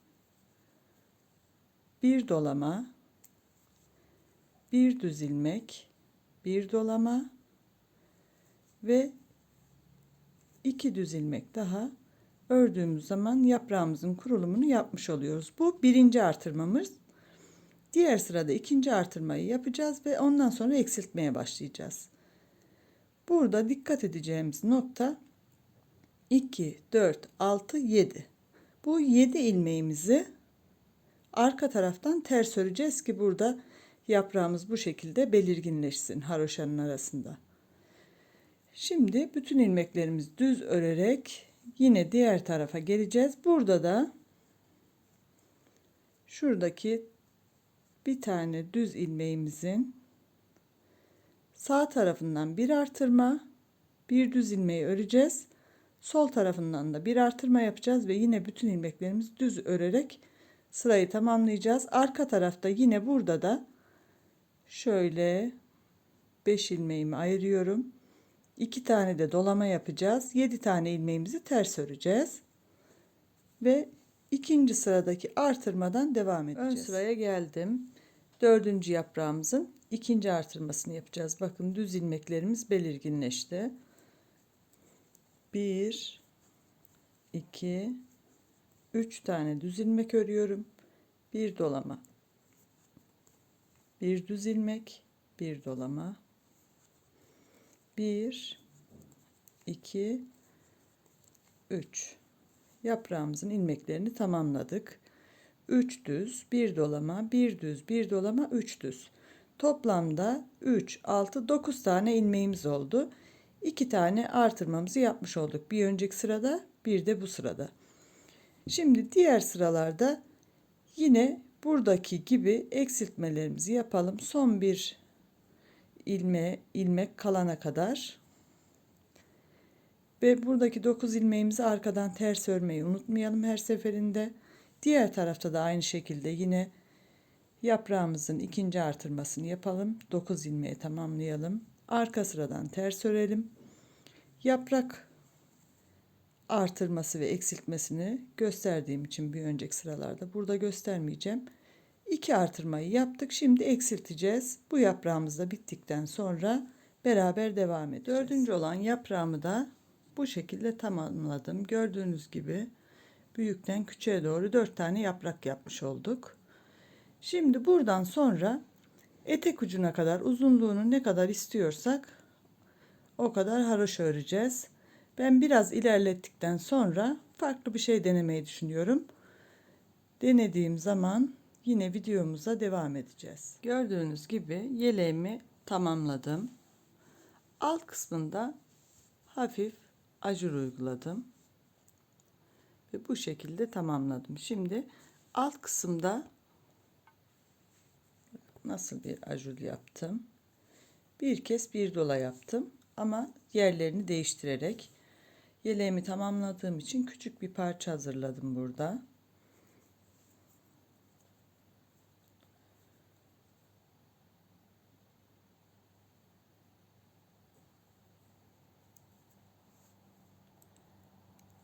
bir dolama, bir düz ilmek, bir dolama ve 2 düz ilmek daha ördüğümüz zaman yaprağımızın kurulumunu yapmış oluyoruz. Bu birinci artırmamız. Diğer sırada ikinci artırmayı yapacağız ve ondan sonra eksiltmeye başlayacağız. Burada dikkat edeceğimiz nokta 2, 4, 6, 7. Bu 7 ilmeğimizi arka taraftan ters öreceğiz ki burada yaprağımız bu şekilde belirginleşsin haroşanın arasında. Şimdi bütün ilmeklerimizi düz örerek yine diğer tarafa geleceğiz. Burada da şuradaki bir tane düz ilmeğimizin sağ tarafından bir artırma, bir düz ilmeği öreceğiz. Sol tarafından da bir artırma yapacağız ve yine bütün ilmeklerimizi düz örerek sırayı tamamlayacağız. Arka tarafta yine burada da şöyle 5 ilmeğimi ayırıyorum. 2 tane de dolama yapacağız. 7 tane ilmeğimizi ters öreceğiz. Ve ikinci sıradaki artırmadan devam edeceğiz. Ön sıraya geldim. Dördüncü yaprağımızın ikinci artırmasını yapacağız. Bakın düz ilmeklerimiz belirginleşti. 1, 2, 3 tane düz ilmek örüyorum. Bir dolama, bir düz ilmek, bir dolama, 1, 2, 3. Yaprağımızın ilmeklerini tamamladık. 3 düz, bir dolama, bir düz, bir dolama, 3 düz. Toplamda 3, 6, 9 tane ilmeğimiz oldu. 2 tane artırmamızı yapmış olduk. Bir önceki sırada, bir de bu sırada. Şimdi diğer sıralarda yine buradaki gibi eksiltmelerimizi yapalım. Son bir ilmek kalana kadar. Ve buradaki 9 ilmeğimizi arkadan ters örmeyi unutmayalım her seferinde. Diğer tarafta da aynı şekilde yine yaprağımızın ikinci artırmasını yapalım. 9 ilmeği tamamlayalım. Arka sıradan ters örelim. Yaprak artırması ve eksiltmesini gösterdiğim için bir önceki sıralarda burada göstermeyeceğim. 2 artırmayı yaptık. Şimdi eksilteceğiz. Bu yaprağımız da bittikten sonra beraber devam edeceğiz. Dördüncü olan yaprağımı da bu şekilde tamamladım. Gördüğünüz gibi büyükten küçüğe doğru 4 tane yaprak yapmış olduk. Şimdi buradan sonra etek ucuna kadar uzunluğunu ne kadar istiyorsak o kadar haroşa öreceğiz. Ben biraz ilerlettikten sonra farklı bir şey denemeyi düşünüyorum. Denediğim zaman yine videomuza devam edeceğiz. Gördüğünüz gibi yeleğimi tamamladım. Alt kısmında hafif ajur uyguladım. Ve bu şekilde tamamladım. Şimdi alt kısımda nasıl bir ajur yaptım? Bir kez bir dola yaptım ama yerlerini değiştirerek yeleğimi tamamladığım için küçük bir parça hazırladım burada.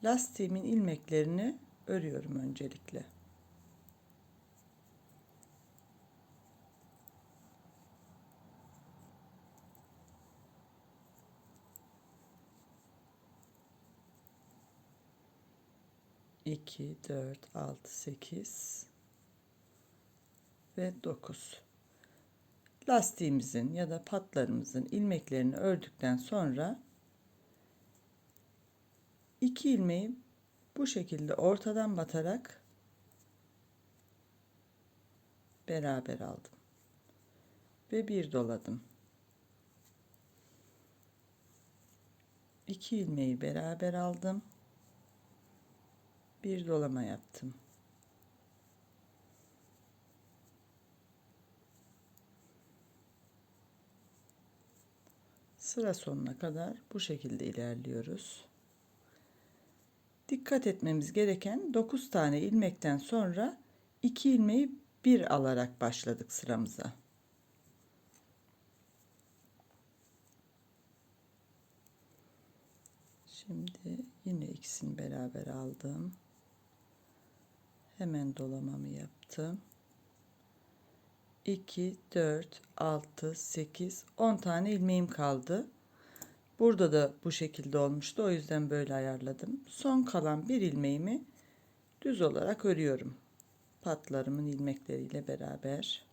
Lastiğimin ilmeklerini örüyorum öncelikle. İki, 4, 6, 8 ve 9. Lastiğimizin ya da patlarımızın ilmeklerini ördükten sonra 2 ilmeği bu şekilde ortadan batarak beraber aldım ve bir doladım. 2 ilmeği beraber aldım. Bir dolama yaptım. Sıra sonuna kadar bu şekilde ilerliyoruz. Dikkat etmemiz gereken 9 tane ilmekten sonra 2 ilmeği bir alarak başladık sıramıza. Şimdi yine ikisini beraber aldım. Hemen dolamamı yaptım. 2, 4, 6, 8, 10 tane ilmeğim kaldı. Burada da bu şekilde olmuştu. O yüzden böyle ayarladım. Son kalan bir ilmeğimi düz olarak örüyorum. Patlarımın ilmekleriyle beraber.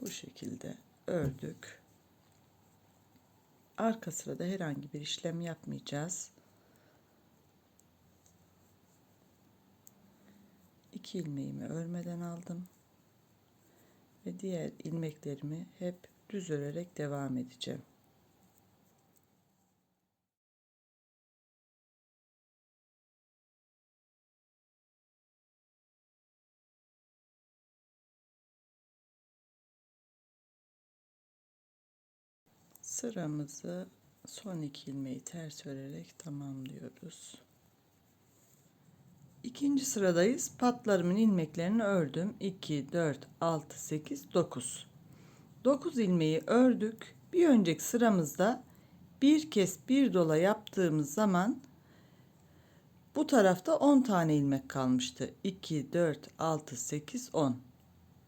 Bu şekilde ördük. Arka sırada herhangi bir işlem yapmayacağız. 2 ilmeğimi örmeden aldım ve diğer ilmeklerimi hep düz örerek devam edeceğim. Sıramızı son 2 ilmeği ters örerek tamamlıyoruz. İkinci sıradayız. Patlarımın ilmeklerini ördüm. 2, 4, 6, 8, 9. 9 ilmeği ördük. Bir önceki sıramızda bir kez bir dola yaptığımız zaman bu tarafta 10 tane ilmek kalmıştı. 2, 4, 6, 8, 10.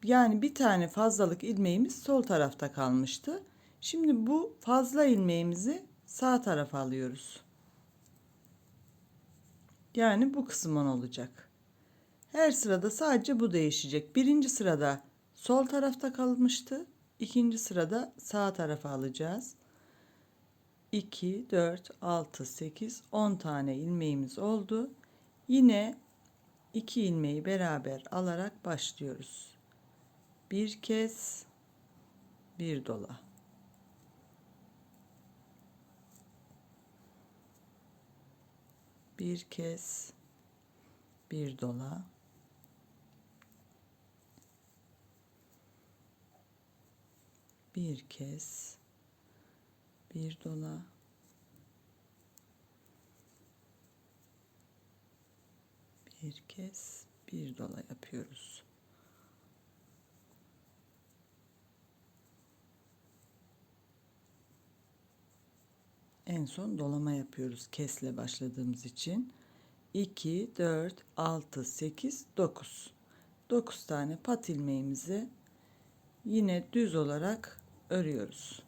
Yani bir tane fazlalık ilmeğimiz sol tarafta kalmıştı. Şimdi bu fazla ilmeğimizi sağ tarafa alıyoruz. Yani bu kısım 10 olacak. Her sırada sadece bu değişecek. Birinci sırada sol tarafta kalmıştı. İkinci sırada sağ tarafa alacağız. 2, 4, 6, 8, 10 tane ilmeğimiz oldu. Yine 2 ilmeği beraber alarak başlıyoruz. Bir kez bir dola. Bir kez bir dola. Bir kez bir dola. Bir kez bir dola yapıyoruz. En son dolama yapıyoruz kesle başladığımız için. 2, 4, 6, 8, 9. 9 tane pat ilmeğimizi yine düz olarak örüyoruz.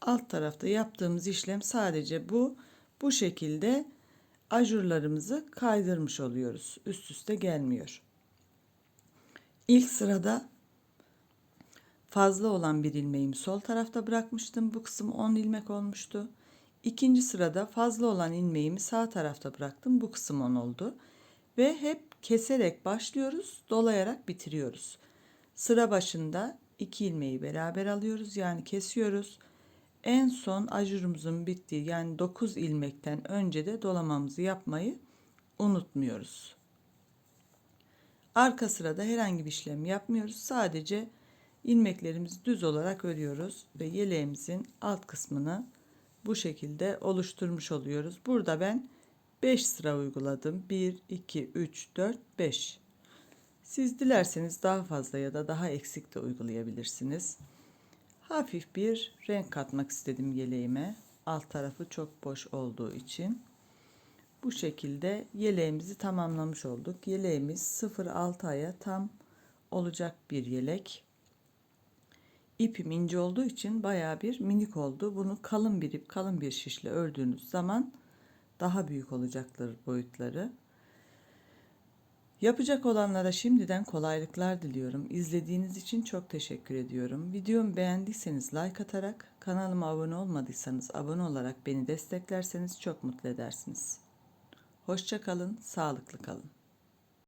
Alt tarafta yaptığımız işlem sadece bu şekilde ajurlarımızı kaydırmış oluyoruz. Üst üste gelmiyor. İlk sırada fazla olan bir ilmeğimi sol tarafta bırakmıştım. Bu kısım 10 ilmek olmuştu. İkinci sırada fazla olan ilmeğimi sağ tarafta bıraktım. Bu kısım 10 oldu. Ve hep keserek başlıyoruz, dolayarak bitiriyoruz. Sıra başında 2 ilmeği beraber alıyoruz, yani kesiyoruz. En son ajurumuzun bittiği, yani 9 ilmekten önce de dolamamızı yapmayı unutmuyoruz. Arka sırada herhangi bir işlem yapmıyoruz. Sadece ilmeklerimizi düz olarak örüyoruz ve yeleğimizin alt kısmını bu şekilde oluşturmuş oluyoruz. Burada ben 5 sıra uyguladım. 1, 2, 3, 4, 5. Siz dilerseniz daha fazla ya da daha eksik de uygulayabilirsiniz. Hafif bir renk katmak istedim yeleğime. Alt tarafı çok boş olduğu için. Bu şekilde yeleğimizi tamamlamış olduk. Yeleğimiz 0-6 aya tam olacak bir yelek. İpim ince olduğu için bayağı bir minik oldu. Bunu kalın bir ip, kalın bir şişle ördüğünüz zaman daha büyük olacaktır boyutları. Yapacak olanlara şimdiden kolaylıklar diliyorum. İzlediğiniz için çok teşekkür ediyorum. Videomu beğendiyseniz like atarak, kanalıma abone olmadıysanız abone olarak beni desteklerseniz çok mutlu edersiniz. Hoşça kalın, sağlıklı kalın.